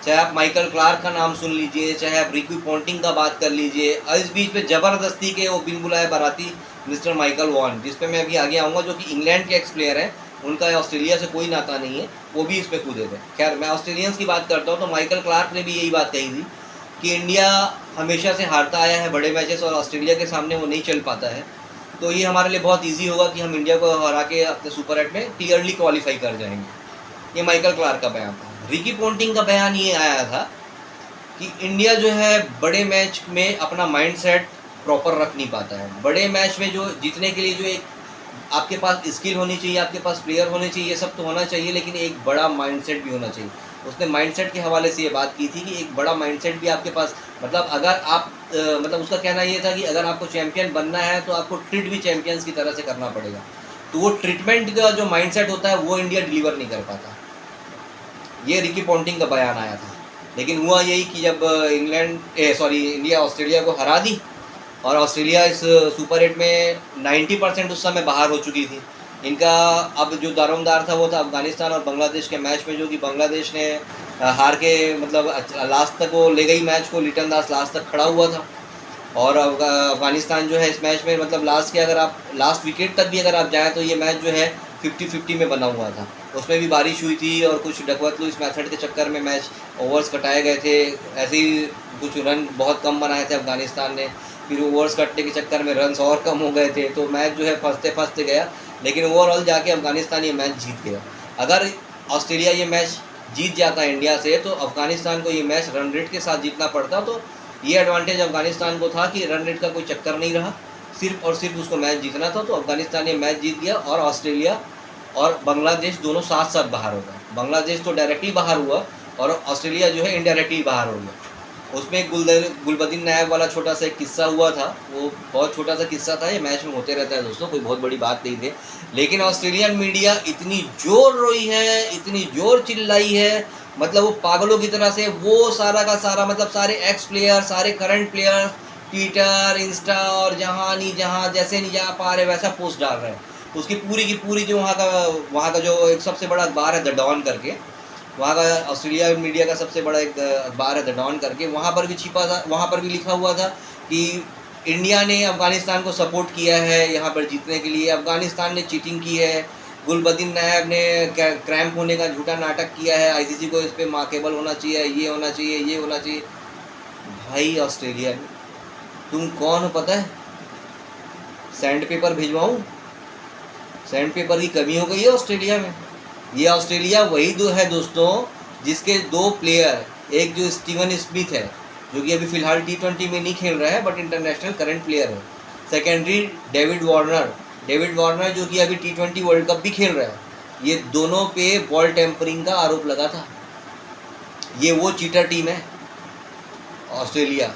चाहे आप माइकल क्लार्क का नाम सुन लीजिए, चाहे आप रिकी पॉन्टिंग का बात कर लीजिए, और इस बीच में ज़बरदस्ती के वो बिन बुलाए बाराती मिस्टर माइकल वॉन, जिस पे मैं अभी आगे आऊँगा, जो कि इंग्लैंड के एक्स प्लेयर हैं, उनका ऑस्ट्रेलिया से कोई नाता नहीं है, वो भी इस पर कूदे थे। खैर मैं ऑस्ट्रेलियंस की बात करता हूँ, तो माइकल क्लार्क ने भी यही बात कही थी कि इंडिया हमेशा से हारता आया है बड़े मैचेस, और ऑस्ट्रेलिया के सामने वो नहीं चल पाता है। तो ये हमारे लिए बहुत ईजी होगा कि हम इंडिया को हरा के अपने सुपर 8 में क्लियरली क्वालिफाई कर जाएंगे। ये माइकल क्लार्क का बयान था। रिकी पॉन्टिंग का बयान ये आया था कि इंडिया जो है बड़े मैच में अपना माइंडसेट प्रॉपर रख नहीं पाता है। बड़े मैच में जो जीतने के लिए जो एक आपके पास स्किल होनी चाहिए, आपके पास प्लेयर होने चाहिए, ये सब तो होना चाहिए, लेकिन एक बड़ा माइंडसेट भी होना चाहिए। उसने माइंडसेट के हवाले से ये बात की थी कि एक बड़ा माइंडसेट भी आपके पास, मतलब अगर आप मतलब उसका कहना ये था कि अगर आपको चैंपियन बनना है तो आपको ट्रीट भी चैंपियंस की तरह से करना पड़ेगा। तो वो ट्रीटमेंट का जो माइंडसेट होता है वो इंडिया डिलीवर नहीं कर पाता। ये रिकी पॉन्टिंग का बयान आया था। लेकिन हुआ यही कि जब इंडिया ऑस्ट्रेलिया को हरा दी, और ऑस्ट्रेलिया इस सुपर 8 में 90% उस समय बाहर हो चुकी थी। इनका अब जो दारोमदार था वो था अफगानिस्तान और बांग्लादेश के मैच में, जो कि बांग्लादेश ने हार के मतलब लास्ट तक वो ले गई मैच को। लिटन दास लास्ट तक खड़ा हुआ था, और अफगानिस्तान जो है इस मैच में मतलब लास्ट विकेट तक भी अगर आप जाएँ तो ये मैच जो है 50-50 में बना हुआ था। उसमें भी बारिश हुई थी और कुछ डकवर्थ लुईस मेथड के चक्कर में मैच ओवर्स कटाए गए थे। ऐसे ही कुछ रन बहुत कम बनाए थे अफगानिस्तान ने, फिर ओवर्स कटने के चक्कर में रन्स और कम हो गए थे, तो मैच जो है फंसते गया। लेकिन ओवरऑल जाके अफगानिस्तान ये मैच जीत गया। अगर ऑस्ट्रेलिया ये मैच जीत जाता इंडिया से, तो अफगानिस्तान को ये मैच रन रेट के साथ जीतना पड़ता। तो ये एडवांटेज अफगानिस्तान को था कि रन रेट का कोई चक्कर नहीं रहा, सिर्फ और सिर्फ उसको मैच जीतना था। तो अफगानिस्तान ये मैच जीत गया, और ऑस्ट्रेलिया और बांग्लादेश दोनों साथ साथ बाहर हो गए। बांग्लादेश तो डायरेक्टली बाहर हुआ और ऑस्ट्रेलिया जो है इनडायरेक्टली बाहर हो गया। उसमें गुलबदीन नायब वाला छोटा सा एक किस्सा हुआ था, वो बहुत छोटा सा किस्सा था, ये मैच में होते रहता है दोस्तों, कोई बहुत बड़ी बात नहीं थी। लेकिन ऑस्ट्रेलियन मीडिया इतनी जोर रोई है, इतनी जोर चिल्लाई है, मतलब वो पागलों की तरह से वो सारा का सारा, मतलब सारे एक्स प्लेयर, सारे करंट प्लेयर ट्विटर, इंस्टा और जहाँ नहीं जहाँ जैसे नहीं जा पा रहे वैसा पोस्ट डाल रहे हैं। उसकी पूरी की पूरी जो वहाँ का जो एक सबसे बड़ा अखबार है द डॉन करके, वहाँ का ऑस्ट्रेलिया मीडिया का सबसे बड़ा एक अखबार है द डॉन करके, वहाँ पर भी छिपा था, वहाँ पर भी लिखा हुआ था कि इंडिया ने अफ़गानिस्तान को सपोर्ट किया है यहाँ पर जीतने के लिए, अफ़गानिस्तान ने चीटिंग की है, गुलबदीन नायब ने क्रैम्प होने का झूठा नाटक किया है, आईसीसी को इस पर मार्केबल होना चाहिए, ये होना चाहिए, ये होना चाहिए। भाई ऑस्ट्रेलिया में तुम कौन हो पता है? सैंड पेपर भिजवाऊँ? सैंड पेपर की कमी हो गई है ऑस्ट्रेलिया में। ये ऑस्ट्रेलिया वही दो है दोस्तों जिसके दो प्लेयर, एक जो स्टीवन स्मिथ है जो कि अभी फ़िलहाल T20 में नहीं खेल रहा है बट इंटरनेशनल करंट प्लेयर है, सेकेंडरी डेविड वार्नर जो कि अभी T20 वर्ल्ड कप भी खेल रहा है, ये दोनों पे बॉल टेम्परिंग का आरोप लगा था। ये वो चीटर टीम है ऑस्ट्रेलिया।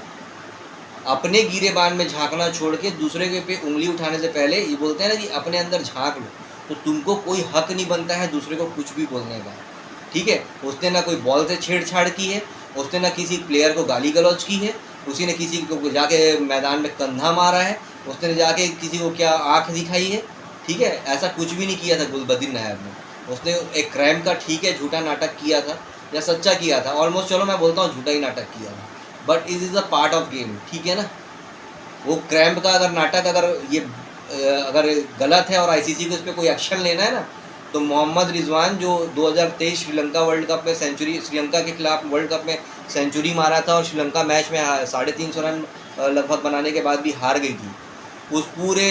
अपने गिरेबान में झांकना छोड़ के दूसरे के पे उंगली उठाने से पहले ये बोलते हैं ना कि अपने अंदर झांक लो, तो तुमको कोई हक नहीं बनता है दूसरे को कुछ भी बोलने का, ठीक है। उसने ना कोई बॉल से छेड़छाड़ की है, उसने ना किसी प्लेयर को गाली गलौज की है, उसी ने किसी को जाके मैदान में कंधा मारा है, उसने जाके किसी को क्या आँख दिखाई है, ठीक है। ऐसा कुछ भी नहीं किया था गुलबदीन नायब ने। उसने एक क्राइम का, ठीक है, झूठा नाटक किया था या सच्चा किया था, ऑलमोस्ट चलो मैं बोलता हूँ झूठा ही नाटक किया था, but it is a part of game, ठीक है ना। वो क्रैम्प का अगर नाटक अगर गलत है और आईसीसी को इस पर कोई एक्शन लेना है ना, तो मोहम्मद रिजवान जो 2023 श्रीलंका वर्ल्ड कप में श्रीलंका के खिलाफ वर्ल्ड कप में सेंचुरी मारा था और श्रीलंका मैच में 350 रन लगभग बनाने के बाद भी हार गई थी, उस पूरे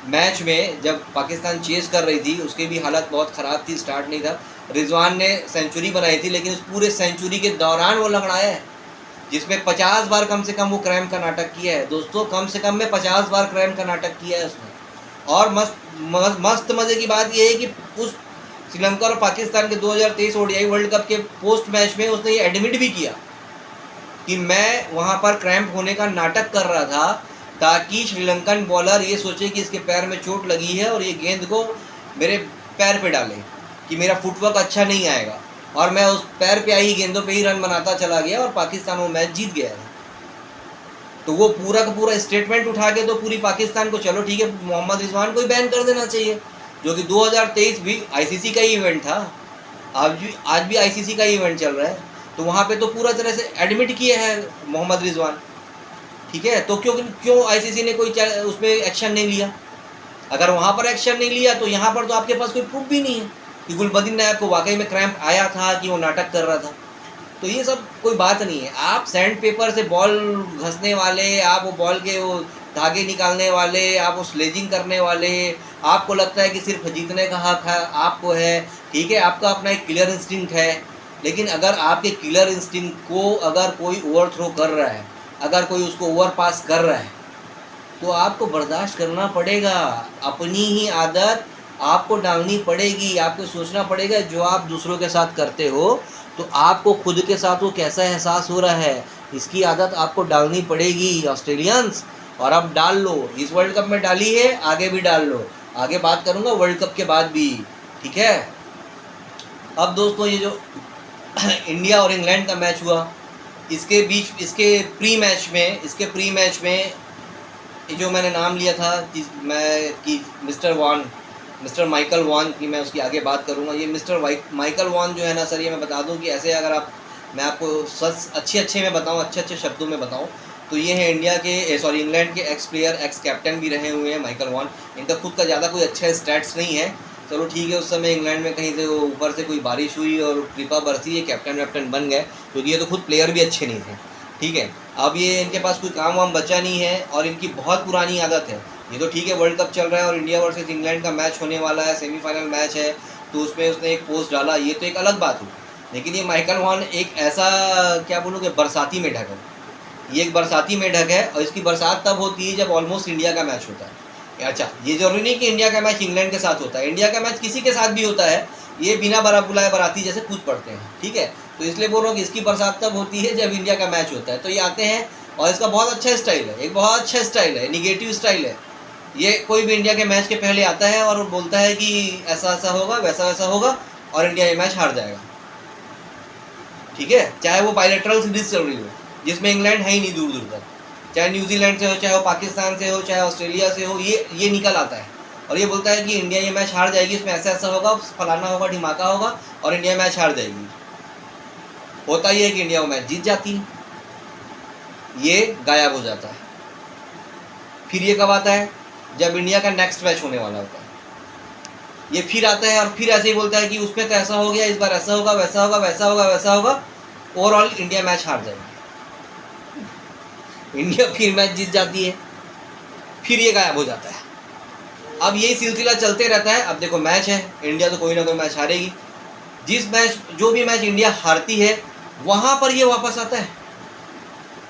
मैच में जब पाकिस्तान चेस कर रही थी उसकी भी हालत बहुत ख़राब थी, स्टार्ट नहीं था, रिजवान ने सेंचुरी बनाई थी, लेकिन उस पूरे सेंचुरी के दौरान वो लंगड़ाया है जिसमें 50 बार कम से कम वो क्राइम का नाटक किया है दोस्तों, कम से कम में 50 बार क्राइम का नाटक किया है उसने। और मस्त मज़े की बात ये है कि उस श्रीलंका और पाकिस्तान के 2023 ओडीआई वर्ल्ड कप के पोस्ट मैच में उसने ये एडमिट भी किया कि मैं वहाँ पर क्रैम्प होने का नाटक कर रहा था ताकि श्रीलंकन बॉलर ये सोचे कि इसके पैर में चोट लगी है और ये गेंद को मेरे पैर पे डाले कि मेरा फुटवर्क अच्छा नहीं आएगा, और मैं उस पैर पे आई गेंदों पे ही रन बनाता चला गया और पाकिस्तान वो मैच जीत गया है। तो वो पूरा का पूरा स्टेटमेंट उठा के तो पूरी पाकिस्तान को, चलो ठीक है, मोहम्मद रिजवान को ही बैन कर देना चाहिए, जो कि 2023 भी आईसीसी का ही इवेंट था, आज भी आईसीसी का ही इवेंट चल रहा है, तो वहाँ पे तो पूरा तरह से एडमिट किए हैं मोहम्मद रिजवान, ठीक है। तो क्यों आईसीसी ने कोई उसमें एक्शन नहीं लिया? अगर वहाँ पर एक्शन नहीं लिया तो यहाँ पर तो आपके पास कोई प्रूफ भी नहीं है कि गुलबदीन नायब को वाकई में क्रैम्प आया था कि वो नाटक कर रहा था। तो ये सब कोई बात नहीं है। आप सैंड पेपर से बॉल घसने वाले, आप वो बॉल के वो धागे निकालने वाले, आप वो स्लेजिंग करने वाले, आपको लगता है कि सिर्फ जीतने का हक है आपको है, ठीक है, आपका अपना एक किलर इंस्टिंक्ट है, लेकिन अगर आपके किलर इंस्टिंक्ट को अगर कोई ओवरथ्रो कर रहा है, अगर कोई उसको ओवर पास कर रहा है, तो आपको बर्दाश्त करना पड़ेगा। अपनी ही आदत आपको डालनी पड़ेगी, आपको सोचना पड़ेगा जो आप दूसरों के साथ करते हो तो आपको खुद के साथ वो कैसा एहसास हो रहा है, इसकी आदत आपको डालनी पड़ेगी ऑस्ट्रेलियंस। और अब डाल लो, इस वर्ल्ड कप में डाली है, आगे भी डाल लो, आगे बात करूँगा वर्ल्ड कप के बाद भी, ठीक है। अब दोस्तों ये जो इंडिया और इंग्लैंड का मैच हुआ, इसके बीच इसके प्री मैच में जो मैंने नाम लिया था कि मिस्टर माइकल वॉन की, मैं उसकी आगे बात करूंगा। ये मिस्टर माइकल वॉन जो है ना सर, ये मैं बता दूं कि ऐसे अगर मैं आपको सच अच्छे में बताऊं, अच्छे शब्दों में बताऊं, तो ये है इंग्लैंड के एक्स प्लेयर, एक्स कैप्टन भी रहे हुए हैं माइकल वॉन। इनका खुद का ज़्यादा कोई अच्छा स्टैट्स नहीं है, चलो ठीक है, उस समय इंग्लैंड में कहीं से ऊपर से कोई बारिश हुई और कृपा बरसी, ये कैप्टन बन गए, क्योंकि ये तो खुद प्लेयर भी अच्छे नहीं थे, ठीक है। अब ये इनके पास कोई काम वाम बचा नहीं है और इनकी बहुत पुरानी आदत है। ये तो ठीक है, वर्ल्ड कप चल रहा है और इंडिया वर्सेस इंग्लैंड का मैच होने वाला है, सेमीफाइनल मैच है, तो उसमें उसने एक पोस्ट डाला, ये तो एक अलग बात हुई। लेकिन ये माइकल वॉन एक ऐसा, क्या बोलूँ, बरसाती मेढक है, ये एक बरसाती मेढक है, और इसकी बरसात तब होती है जब ऑलमोस्ट इंडिया का मैच होता है। अच्छा, ये जरूरी नहीं कि इंडिया का मैच इंग्लैंड के साथ होता है, इंडिया का मैच किसी के साथ भी होता है, ये बिना बुलाए बराती जैसे कूद पड़ते हैं, ठीक है। तो इसलिए बोल रहा हूँ कि इसकी बरसात तब होती है जब इंडिया का मैच होता है, तो ये आते हैं और इसका बहुत अच्छा स्टाइल है, एक बहुत अच्छा स्टाइल है, निगेटिव स्टाइल है। ये कोई भी इंडिया के मैच के पहले आता है और बोलता है कि ऐसा ऐसा होगा, वैसा वैसा होगा, और इंडिया ये मैच हार जाएगा, ठीक है। चाहे वो बायलैटरल सीरीज चल रही हो जिसमें इंग्लैंड है ही नहीं दूर दूर तक, चाहे न्यूजीलैंड से हो, चाहे वो पाकिस्तान से हो, चाहे ऑस्ट्रेलिया से हो, ये निकल आता है और ये बोलता है कि इंडिया ये मैच हार जाएगी, इसमें ऐसा ऐसा होगा, फलाना होगा, ढिमाका होगा और इंडिया मैच हार जाएगी। होता ही है कि इंडिया वो मैच जीत जाती है, ये गायब हो जाता है। फिर ये कब आता है? जब इंडिया का नेक्स्ट मैच होने वाला होता है, ये फिर आता है और फिर ऐसे ही बोलता है कि उसमें तो ऐसा हो गया, इस बार ऐसा होगा, वैसा होगा, वैसा होगा, वैसा होगा, ओवरऑल इंडिया मैच हार जाएगी। इंडिया फिर मैच जीत जाती है, फिर ये गायब हो जाता है। अब यही सिलसिला चलते रहता है। अब देखो मैच है, इंडिया तो कोई ना कोई मैच हारेगी। जो भी मैच इंडिया हारती है वहाँ पर ये वापस आता है,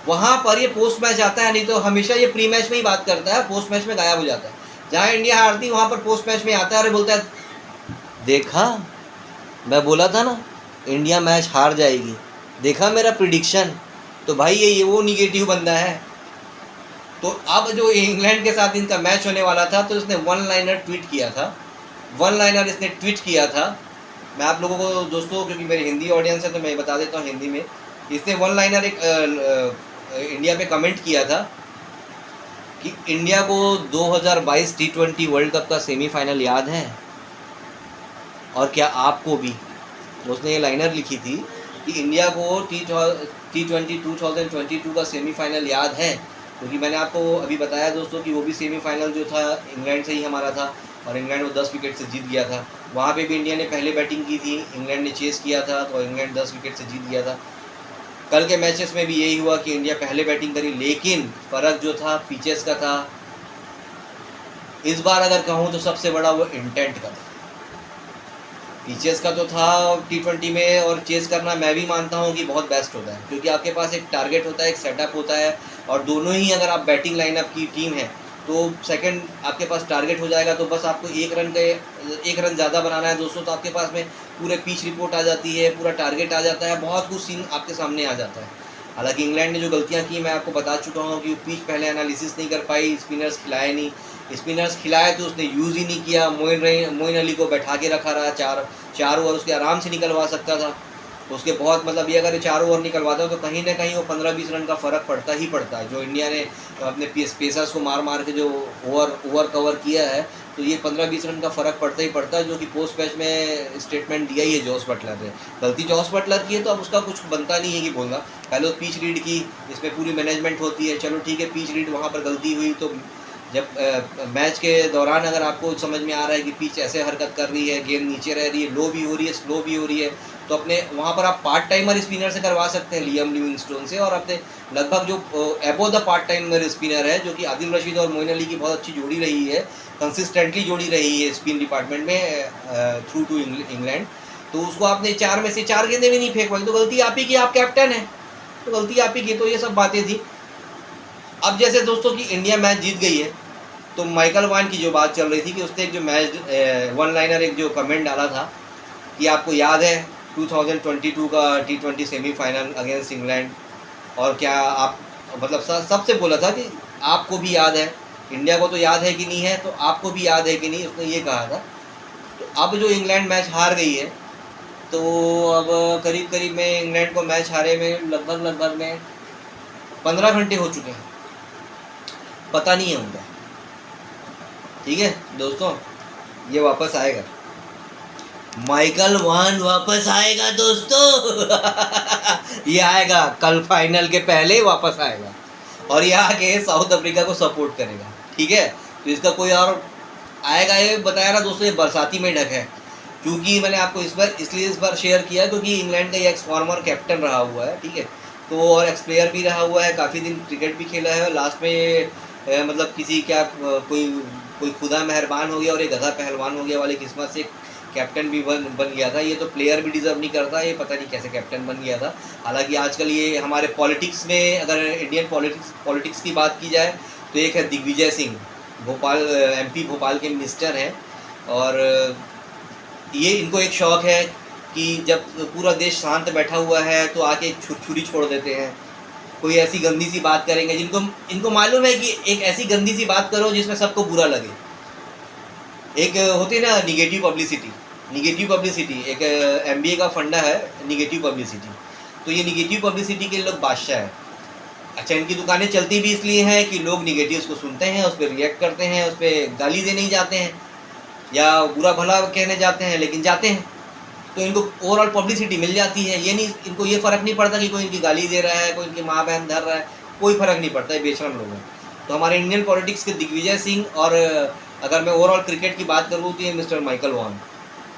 वहाँ पर ये पोस्ट मैच आता है। नहीं तो हमेशा ये प्री मैच में ही बात करता है, पोस्ट मैच में गायब हो जाता है। जहाँ इंडिया हारती है वहाँ पर पोस्ट मैच में आता है और बोलता है देखा मैं बोला था ना इंडिया मैच हार जाएगी, देखा मेरा प्रिडिक्शन। तो भाई ये वो निगेटिव बंदा है। तो अब जो इंग्लैंड के साथ इनका मैच होने वाला था तो इसने वन लाइनर ट्वीट किया था, वन लाइनर इसने ट्वीट किया था। मैं आप लोगों को दोस्तों, क्योंकि मेरी हिंदी ऑडियंस है तो मैं बता देता हूँ हिंदी में। इसने वन लाइनर एक इंडिया पे कमेंट किया था कि इंडिया को 2022 T20 वर्ल्ड कप का सेमीफाइनल याद है, और क्या आपको भी। उसने ये लाइनर लिखी थी कि इंडिया को T20 2022 का सेमीफाइनल याद है, क्योंकि मैंने आपको अभी बताया दोस्तों कि वो भी सेमीफाइनल जो था इंग्लैंड से ही हमारा था और इंग्लैंड वो 10 विकेट से जीत गया था। वहाँ पे भी इंडिया ने पहले बैटिंग की थी, इंग्लैंड ने चेस किया था तो इंग्लैंड 10 विकेट से जीत गया था। कल के मैचेस में भी यही हुआ कि इंडिया पहले बैटिंग करी, लेकिन फ़र्क जो था पिचेस का था। इस बार अगर कहूँ तो सबसे बड़ा वो इंटेंट का था। पिचेस का तो था T20 में, और चेस करना मैं भी मानता हूँ कि बहुत बेस्ट होता है, क्योंकि आपके पास एक टारगेट होता है, एक सेटअप होता है, और दोनों ही अगर आप बैटिंग लाइनअप की टीम है तो सेकंड आपके पास टारगेट हो जाएगा। तो बस आपको एक रन ज़्यादा बनाना है दोस्तों, तो आपके पास में पूरे पिच रिपोर्ट आ जाती है, पूरा टारगेट आ जाता है, बहुत कुछ सीन आपके सामने आ जाता है। हालांकि इंग्लैंड ने जो गलतियां की मैं आपको बता चुका हूं कि पिच पहले एनालिसिस नहीं कर पाई, स्पिनर्स खिलाए नहीं, स्पिनर्स खिलाए तो उसने यूज़ ही नहीं किया। मोइन अली को बैठा के रखा रहा, चार ओवर उसके आराम से निकलवा सकता था उसके, बहुत मतलब ये अगर 4 ओवर निकलवाता तो कहीं ना कहीं वो 15-20 रन का फ़र्क पड़ता ही पड़ता है। जो इंडिया ने अपने पेसर्स को मार के जो ओवर कवर किया है, तो ये 15-20 रन का फ़र्क पड़ता ही पड़ता है, जो कि पोस्ट मैच में स्टेटमेंट दिया ही है जॉस बटलर ने। गलती जॉस बटलर की है तो अब उसका कुछ बनता नहीं है कि बोलना। पहले वो पिच रीड की, इसमें पूरी मैनेजमेंट होती है, चलो ठीक है पिच रीड वहाँ पर गलती हुई। तो जब मैच के दौरान अगर आपको समझ में आ रहा है कि पिच ऐसे हरकत कर रही है, गेंद नीचे रह रही है, लो भी हो रही है, स्लो भी हो रही है, तो अपने वहाँ पर आप पार्ट टाइमर स्पिनर से करवा सकते हैं, लियम लिविंगस्टोन से। और अपने लगभग जो एबो द पार्ट टाइमर स्पिनर है, जो कि आदिल रशीद और मोइन अली की बहुत अच्छी जोड़ी रही है, कंसिस्टेंटली जोड़ी रही है स्पिन डिपार्टमेंट में थ्रू टू इंग्लैंड, तो उसको आपने 4 में से 4 गेंदें भी नहीं फेंक पाई, तो गलती आप ही की, आप कैप्टन है तो गलती आप ही की। तो ये सब बातें थी। अब जैसे दोस्तों की इंडिया मैच जीत गई है, तो माइकल वान की जो बात चल रही थी कि उसने एक जो मैच वन लाइनर एक जो कमेंट डाला था कि आपको याद है 2022 का T20 सेमीफाइनल अगेंस्ट इंग्लैंड, और क्या आप मतलब सबसे बोला था कि आपको भी याद है, इंडिया को तो याद है कि नहीं है, तो आपको भी याद है कि नहीं, उसने ये कहा था। तो अब जो इंग्लैंड मैच हार गई है, तो अब करीब में इंग्लैंड को मैच हारे में लगभग में 15 घंटे हो चुके हैं, पता नहीं है उनका। ठीक है दोस्तों, ये वापस आएगा, माइकल वान वापस आएगा दोस्तों। ये आएगा कल फाइनल के पहले वापस आएगा, और ये आके साउथ अफ्रीका को सपोर्ट करेगा। ठीक है, तो इसका कोई और आएगा, ये बताया ना दोस्तों, ये बरसाती में ढक है। क्योंकि मैंने आपको इस बार शेयर किया क्योंकि इंग्लैंड का ये एक्स फॉर्मर कैप्टन रहा हुआ है। ठीक है, तो और एक्स प्लेयर भी रहा हुआ है, काफ़ी दिन क्रिकेट भी खेला है, और लास्ट में मतलब किसी क्या कोई खुदा मेहरबान हो गया और एक गधा पहलवान हो गया वाली किस्मत से कैप्टन भी बन गया था। ये तो प्लेयर भी डिज़र्व नहीं करता, ये पता नहीं कैसे कैप्टन बन गया था। हालांकि आजकल ये हमारे पॉलिटिक्स में, अगर इंडियन पॉलिटिक्स की बात की जाए तो एक है दिग्विजय सिंह, भोपाल MP भोपाल के मिनिस्टर हैं, और ये इनको एक शौक़ है कि जब पूरा देश शांत बैठा हुआ है तो आके छुरी छोड़ देते हैं, कोई ऐसी गंदी सी बात करेंगे इनको मालूम है कि एक ऐसी गंदी सी बात करो जिसमें सबको बुरा लगे। एक होती है ना निगेटिव पब्लिसिटी, एक MBA का फंडा है निगेटिव पब्लिसिटी। तो ये निगेटिव पब्लिसिटी के लोग बादशाह हैं। अच्छा, इनकी दुकानें चलती भी इसलिए हैं कि लोग निगेटिव्स को सुनते हैं, उस पर रिएक्ट करते हैं, उस पर गाली देने ही जाते हैं। या बुरा भला कहने जाते हैं, लेकिन जाते हैं तो इनको ओवरऑल पब्लिसिटी मिल जाती है। ये नहीं, इनको ये फ़र्क नहीं पड़ता कि कोई इनकी गाली दे रहा है, कोई इनकी माँ बहन धर रहा है, कोई फ़र्क नहीं पड़ता है, बेशरम लोग हैं। तो हमारे इंडियन पॉलिटिक्स के दिग्विजय सिंह, और अगर मैं ओवरऑल क्रिकेट की बात करूँ तो ये मिस्टर माइकल वॉन।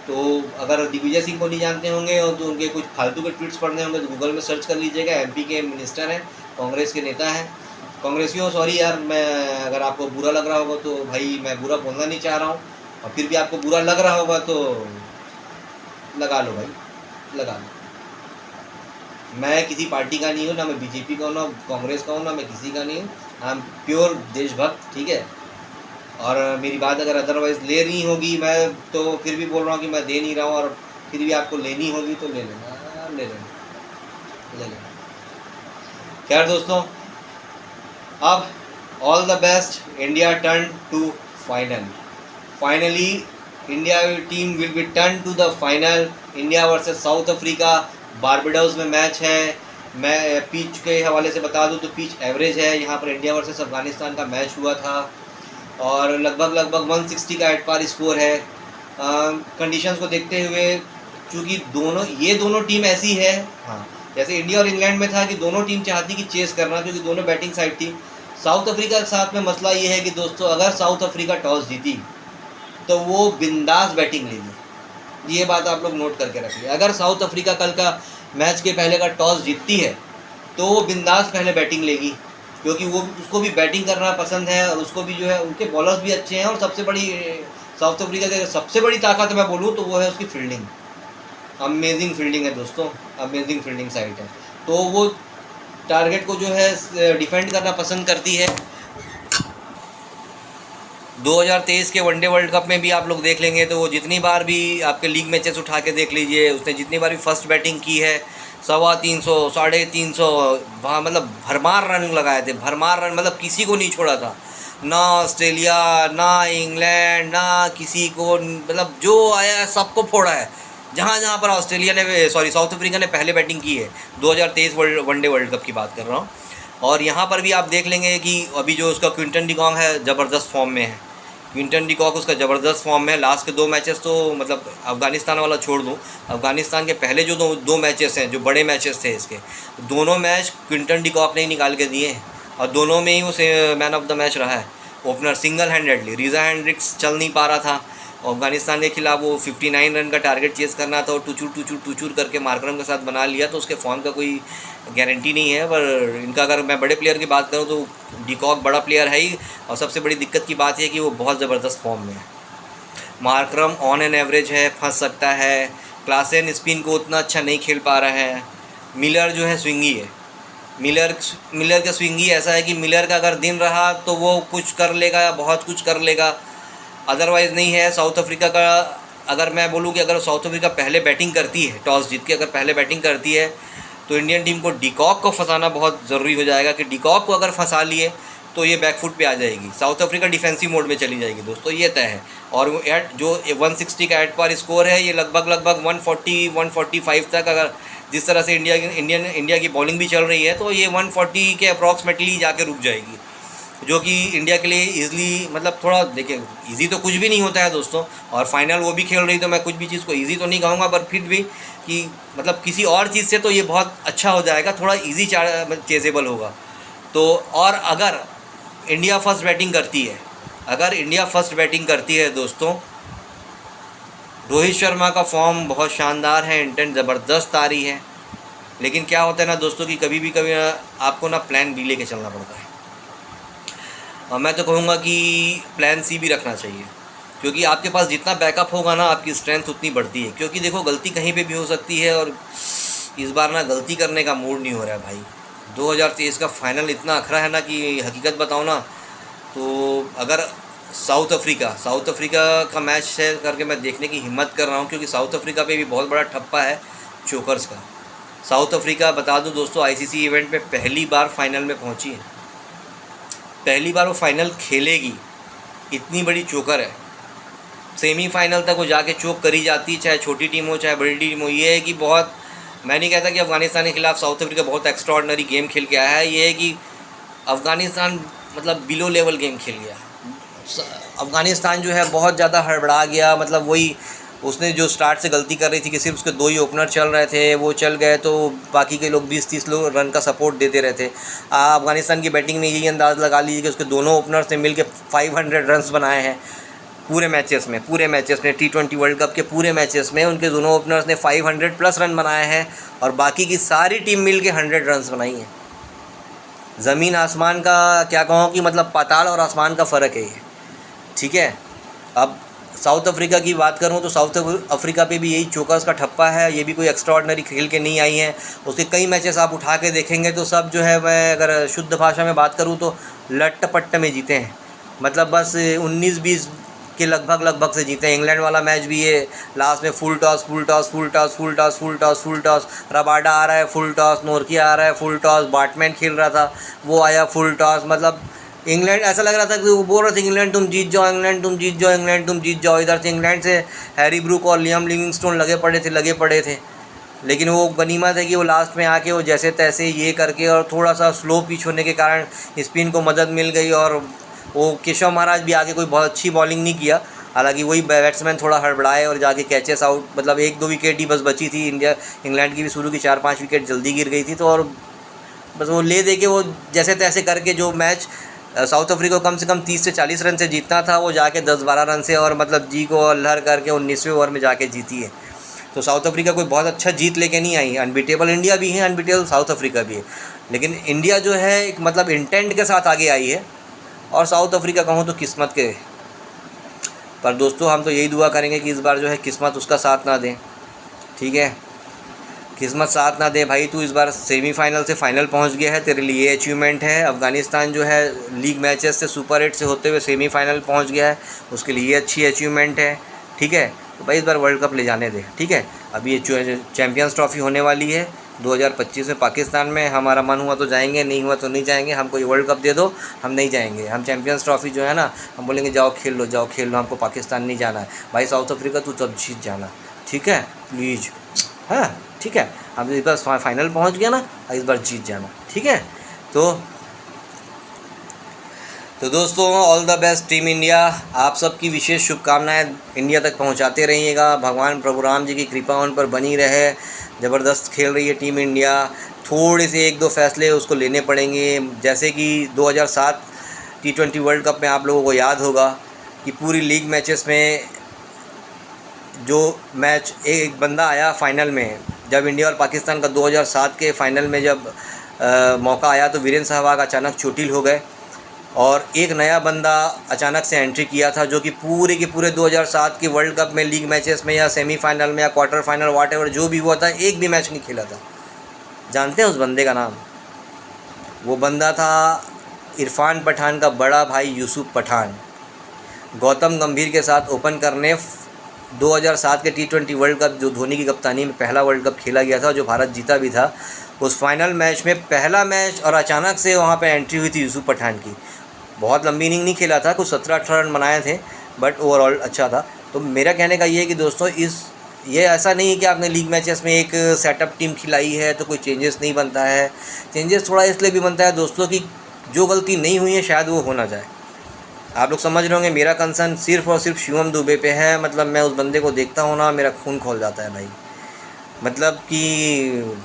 तो अगर दिग्विजय सिंह को नहीं जानते होंगे और तो उनके कुछ फालतू के ट्वीट्स पढ़ने होंगे तो गूगल में सर्च कर लीजिएगा। एमपी के मिनिस्टर हैं, कांग्रेस के नेता हैं। कांग्रेसियों, सॉरी यार, मैं अगर आपको बुरा लग रहा होगा तो भाई मैं बुरा बोलना नहीं चाह रहा हूँ, और फिर भी आपको बुरा लग रहा होगा तो लगा लो भाई, लगा लो। मैं किसी पार्टी का नहीं हूँ, ना मैं बीजेपी का हूँ, ना कांग्रेस का हूँ, ना मैं किसी का नहीं हूँ। आई एम प्योर देशभक्त, ठीक है। और मेरी बात अगर अदरवाइज़ ले रही होगी, मैं तो फिर भी बोल रहा हूँ कि मैं दे नहीं रहा हूँ, और फिर भी आपको लेनी होगी तो ले लेना, ले लेना, ले लेना। खैर दोस्तों, अब all the best, India turn to final. Finally India team will be turn to the final. India versus South Africa, Barbados में मैच है। मैं पिच के हवाले से बता दूं तो पिच एवरेज है। यहाँ पर इंडिया वर्सेस अफगानिस्तान का मैच हुआ था और लगभग 160 का एट पार स्कोर है। कंडीशंस को देखते हुए, चूँकि ये दोनों टीम ऐसी है, हाँ, जैसे इंडिया और इंग्लैंड में था कि दोनों टीम चाहती कि चेस करना, क्योंकि दोनों बैटिंग साइड थी। साउथ अफ्रीका के साथ में मसला ये है कि दोस्तों, अगर साउथ अफ्रीका टॉस जीती तो वो बिंदास बैटिंग लेगी। ये बात आप लोग नोट करके रखिए। अगर साउथ अफ्रीका कल का मैच के पहले का टॉस जीतती है तो वो बिंदास पहले बैटिंग लेगी, क्योंकि वो उसको भी बैटिंग करना पसंद है, और उसको भी जो है, उनके बॉलर्स भी अच्छे हैं। और सबसे बड़ी साउथ अफ्रीका की सबसे बड़ी ताकत मैं बोलूँ तो वो है उसकी फील्डिंग। अमेजिंग फील्डिंग है दोस्तों, अमेजिंग फील्डिंग साइड है। तो वो टारगेट को जो है डिफेंड करना पसंद करती है। 2023 के वनडे वर्ल्ड कप में भी आप लोग देख लेंगे तो वो जितनी बार भी आपके लीग मैचेस उठा के देख लीजिए, उसने जितनी बार भी फर्स्ट बैटिंग की है, 325, 350, वहाँ मतलब भरमार रन लगाए थे, भरमार रन, मतलब किसी को नहीं छोड़ा था। ना ऑस्ट्रेलिया, ना इंग्लैंड, ना किसी को, मतलब जो आया सबको फोड़ा है। जहाँ जहाँ पर ऑस्ट्रेलिया ने, सॉरी, साउथ अफ्रीका ने पहले बैटिंग की है, 2023 वनडे वर्ल्ड कप की बात कर रहा हूँ। और यहाँ पर भी आप देख लेंगे कि अभी जो उसका क्विंटन डिकॉक है, ज़बरदस्त फॉर्म में है। क्विंटन डिकॉक उसका ज़बरदस्त फॉर्म में है। लास्ट के 2 मैचेस तो मतलब अफ़गानिस्तान वाला छोड़ दूँ, अफ़गानिस्तान के पहले जो दो मैचेस हैं, जो बड़े मैचेस थे इसके, दोनों मैच क्विंटन डिकॉक ने ही निकाल के दिए हैं, और दोनों में ही वो मैन ऑफ द मैच रहा है। Opener single handedly, Reeza Hendricks चल नहीं पा रहा था। अफगानिस्तान के खिलाफ वो 59 रन का टारगेट चेस करना था, और टूचूर करके मार्करम के साथ बना लिया, तो उसके फॉर्म का कोई गारंटी नहीं है। पर इनका अगर मैं बड़े प्लेयर की बात करूं तो डिकॉक बड़ा प्लेयर है ही, और सबसे बड़ी दिक्कत की बात है कि वो बहुत ज़बरदस्त फॉर्म में है। मार्करम ऑन एन एवरेज है, फंस सकता है। क्लासेन स्पिन को उतना अच्छा नहीं खेल पा रहा है। मिलर जो है स्विंगी है। मिलर का स्विंगी ऐसा है कि मिलर का अगर दिन रहा तो वो कुछ कर लेगा या बहुत कुछ कर लेगा, अदरवाइज़ नहीं है। साउथ अफ्रीका का अगर मैं बोलूँ कि अगर साउथ अफ्रीका पहले बैटिंग करती है, टॉस जीत के अगर पहले बैटिंग करती है, तो इंडियन टीम को डिकॉक को फंसाना बहुत ज़रूरी हो जाएगा, कि डिकॉक को अगर फंसा लिए तो ये बैकफुट पे आ जाएगी। साउथ अफ्रीका डिफेंसिव मोड में चली जाएगी दोस्तों, ये तय है। और वो जो 160 का एट पार स्कोर है, ये लगभग 140-145 तक, अगर जिस तरह से इंडिया की बॉलिंग भी चल रही है, तो ये 140 के अप्रॉक्सीमेटली जाके रुक जाएगी, जो कि इंडिया के लिए ईज़िली, मतलब थोड़ा देखिए, ईज़ी तो कुछ भी नहीं होता है दोस्तों, और फाइनल वो भी खेल रही, तो मैं कुछ भी चीज़ को ईज़ी तो नहीं कहूँगा, पर फिर भी कि मतलब किसी और चीज़ से तो ये बहुत अच्छा हो जाएगा, थोड़ा ईज़ी चेजेबल होगा। तो और अगर इंडिया फर्स्ट बैटिंग करती है, दोस्तों, रोहित शर्मा का फॉर्म बहुत शानदार है, इंटेंट ज़बरदस्त आ रही है, लेकिन क्या होता है ना दोस्तों कि कभी आपको ना प्लान बी लेके चलना पड़ता है। और मैं तो कहूँगा कि प्लान सी भी रखना चाहिए, क्योंकि आपके पास जितना बैकअप होगा ना, आपकी स्ट्रेंथ उतनी बढ़ती है। क्योंकि देखो, गलती कहीं पे भी हो सकती है, और इस बार ना गलती करने का मूड नहीं हो रहा है भाई। 2023 का फाइनल इतना अखरा है ना कि हकीकत बताऊँ ना, तो अगर साउथ अफ्रीका का मैच है करके मैं देखने की हिम्मत कर रहा हूँ, क्योंकि साउथ अफ्रीका पे भी बहुत बड़ा ठप्पा है चोकर्स का। साउथ अफ्रीका, बता दूँ दोस्तों, आईसीसी इवेंट में पहली बार फाइनल में पहुँची है, पहली बार वो फाइनल खेलेगी, इतनी बड़ी चोकर है। सेमीफाइनल तक वो जाके चोक करी जाती, चाहे छोटी टीम हो चाहे बड़ी टीम हो। ये है कि बहुत, मैं नहीं कहता कि अफ़गानिस्तान के खिलाफ साउथ अफ्रीका बहुत एक्स्ट्राऑर्डिनरी गेम खेल के आया है, ये है कि अफ़गानिस्तान मतलब बिलो लेवल गेम खेल गया। अफ़गानिस्तान जो है बहुत ज़्यादा हड़बड़ा गया। मतलब वही उसने जो स्टार्ट से गलती कर रही थी कि सिर्फ उसके 2 ही ओपनर चल रहे थे, वो चल गए तो बाकी के लोग 20-30 लोग रन का सपोर्ट देते रहते। अफ़गानिस्तान की बैटिंग ने यही अंदाज़ लगा लीजिए कि उसके दोनों ओपनर्स ने मिलकर 500 रन्स बनाए हैं पूरे मैचेस में T20 वर्ल्ड कप के पूरे मैचेस में उनके दोनों ओपनर्स ने 500+ रन बनाए हैं और बाकी की सारी टीम मिल के 100 रन्स बनाई हैं। ज़मीन आसमान का क्या कहूँ कि मतलब पाताल और आसमान का फ़र्क है ये, ठीक है। अब साउथ अफ्रीका की बात करूँ तो साउथ अफ्रीका पे भी यही चोकर्स का ठप्पा है। ये भी कोई एक्स्ट्राऑर्डिनरी खेल के नहीं आई हैं। उसके कई मैचेस आप उठा के देखेंगे तो सब जो है, मैं अगर शुद्ध भाषा में बात करूँ तो लट्ट पट्ट में जीते हैं। मतलब बस 19-20 के लगभग से जीते हैं। इंग्लैंड वाला मैच भी ये लास्ट में फुल टॉस, रबाडा आ रहा है फुल टॉस, नोरकिया आ रहा है फुल टॉस, बाटमैन खेल रहा था वो आया फुल टॉस। मतलब इंग्लैंड ऐसा लग रहा था कि वो बोल रहे थे इंग्लैंड तुम जीत जाओ, इंग्लैंड तुम जीत जाओ, इंग्लैंड तुम जीत जाओ। इधर से इंग्लैंड से हैरी ब्रूक और लियाम लिविंगस्टोन लगे पड़े थे। लेकिन वो गनीमत है कि वो लास्ट में आके वो जैसे तैसे ये करके और थोड़ा सा स्लो पिच होने के कारण स्पिन को मदद मिल गई और वो केशव महाराज भी आगे कोई बहुत अच्छी बॉलिंग नहीं किया। हालांकि वही बैट्समैन थोड़ा हड़बड़ाए और जाके कैचेस आउट, मतलब 1-2 विकेट ही बस बची थी। इंग्लैंड की भी शुरू की 4-5 विकेट जल्दी गिर गई थी। तो और बस वो ले दे के वो जैसे तैसे करके जो मैच साउथ अफ्रीका को कम से कम 30 से 40 रन से जीतना था वो जाके 10-12 रन से और मतलब जी को अल्हर करके 19वें ओवर में जाके जीती है। तो साउथ अफ्रीका कोई बहुत अच्छा जीत लेके नहीं आई। अनबीटेबल इंडिया भी है, अनबीटेबल साउथ अफ्रीका भी है। लेकिन इंडिया जो है एक मतलब इंटेंट के साथ आगे आई है और साउथ अफ्रीका कहूँ तो किस्मत के। पर दोस्तों हम तो यही दुआ करेंगे कि इस बार जो है किस्मत उसका साथ ना दें, ठीक है। किस्मत साथ ना दे भाई, तू इस बार सेमीफाइनल से फाइनल पहुंच गया है, तेरे लिए ये अचीवमेंट है। अफ़गानिस्तान जो है लीग मैचेस से सुपर 8 से होते हुए सेमीफाइनल पहुंच गया है, उसके लिए ये अच्छी अचीवमेंट है, ठीक है। तो भाई इस बार वर्ल्ड कप ले जाने दे, ठीक है। अभी ये चैम्पियंस ट्रॉफी होने वाली है 2025 में पाकिस्तान में। हमारा मन हुआ तो जाएंगे, नहीं हुआ तो नहीं जाएंगे। हमको ये वर्ल्ड कप दे दो, हम नहीं जाएंगे। हम चैम्पियंस ट्रॉफी जो है ना, हम बोलेंगे जाओ खेल लो, हमको पाकिस्तान नहीं जाना है। भाई साउथ अफ्रीका तू तब जीत जाना, ठीक है, प्लीज़, हाँ ठीक है। अब इस बार फाइनल पहुंच गया ना, इस बार जीत जाना, ठीक है। तो दोस्तों all the best team India. आप सबकी विशेष शुभकामनाएं इंडिया तक पहुंचाते रहिएगा। भगवान प्रभु राम जी की कृपा उन पर बनी रहे। ज़बरदस्त खेल रही है टीम इंडिया। थोड़े से 1-2 फैसले उसको लेने पड़ेंगे, जैसे कि 2007 T20 वर्ल्ड कप में आप लोगों को याद होगा कि पूरी लीग मैचेस में जो मैच एक बंदा आया फाइनल में, जब इंडिया और पाकिस्तान का 2007 के फाइनल में जब मौका आया तो वीरेंद्र सहवाग अचानक चोटिल हो गए और एक नया बंदा अचानक से एंट्री किया था जो कि पूरे के पूरे 2007 के वर्ल्ड कप में लीग मैचेस में या सेमीफाइनल में या क्वार्टर फाइनल व्हाटएवर जो भी हुआ था, एक भी मैच नहीं खेला था। जानते हैं उस बंदे का नाम? वो बंदा था इरफान पठान का बड़ा भाई यूसुफ पठान। गौतम गंभीर के साथ ओपन करने 2007 के T20 वर्ल्ड कप जो धोनी की कप्तानी में पहला वर्ल्ड कप खेला गया था, जो भारत जीता भी था, उस फाइनल मैच में पहला मैच और अचानक से वहाँ पे एंट्री हुई थी यूसुफ पठान की। बहुत लंबी इनिंग नहीं खेला था, कुछ 17-18 रन बनाए थे, बट ओवरऑल अच्छा था। तो मेरा कहने का ये है कि दोस्तों ये ऐसा नहीं है कि आपने लीग मैचेस में एक सेटअप टीम खिलाई है तो कोई चेंजेस नहीं बनता है। चेंजेस थोड़ा इसलिए भी बनता है दोस्तों कि जो गलती नहीं हुई है शायद वो हो ना जाए। आप लोग समझ रहे होंगे मेरा कंसर्न सिर्फ़ और सिर्फ शिवम दुबे पे है। मतलब मैं उस बंदे को देखता हूँ ना, मेरा खून खौल जाता है भाई। मतलब कि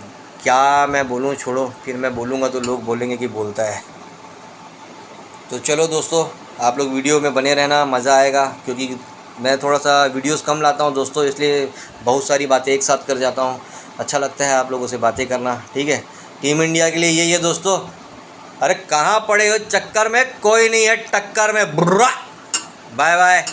क्या मैं बोलूँ, छोड़ो, फिर मैं बोलूँगा तो लोग बोलेंगे कि बोलता है। तो चलो दोस्तों, आप लोग वीडियो में बने रहना, मज़ा आएगा, क्योंकि मैं थोड़ा सा वीडियोस कम लाता हूँ दोस्तों, इसलिए बहुत सारी बातें एक साथ कर जाता हूँ। अच्छा लगता है आप लोगों से बातें करना, ठीक है। टीम इंडिया के लिए यही है दोस्तों। अरे कहाँ पड़े हो चक्कर में, कोई नहीं है टक्कर में। बुर्रा, बाय बाय।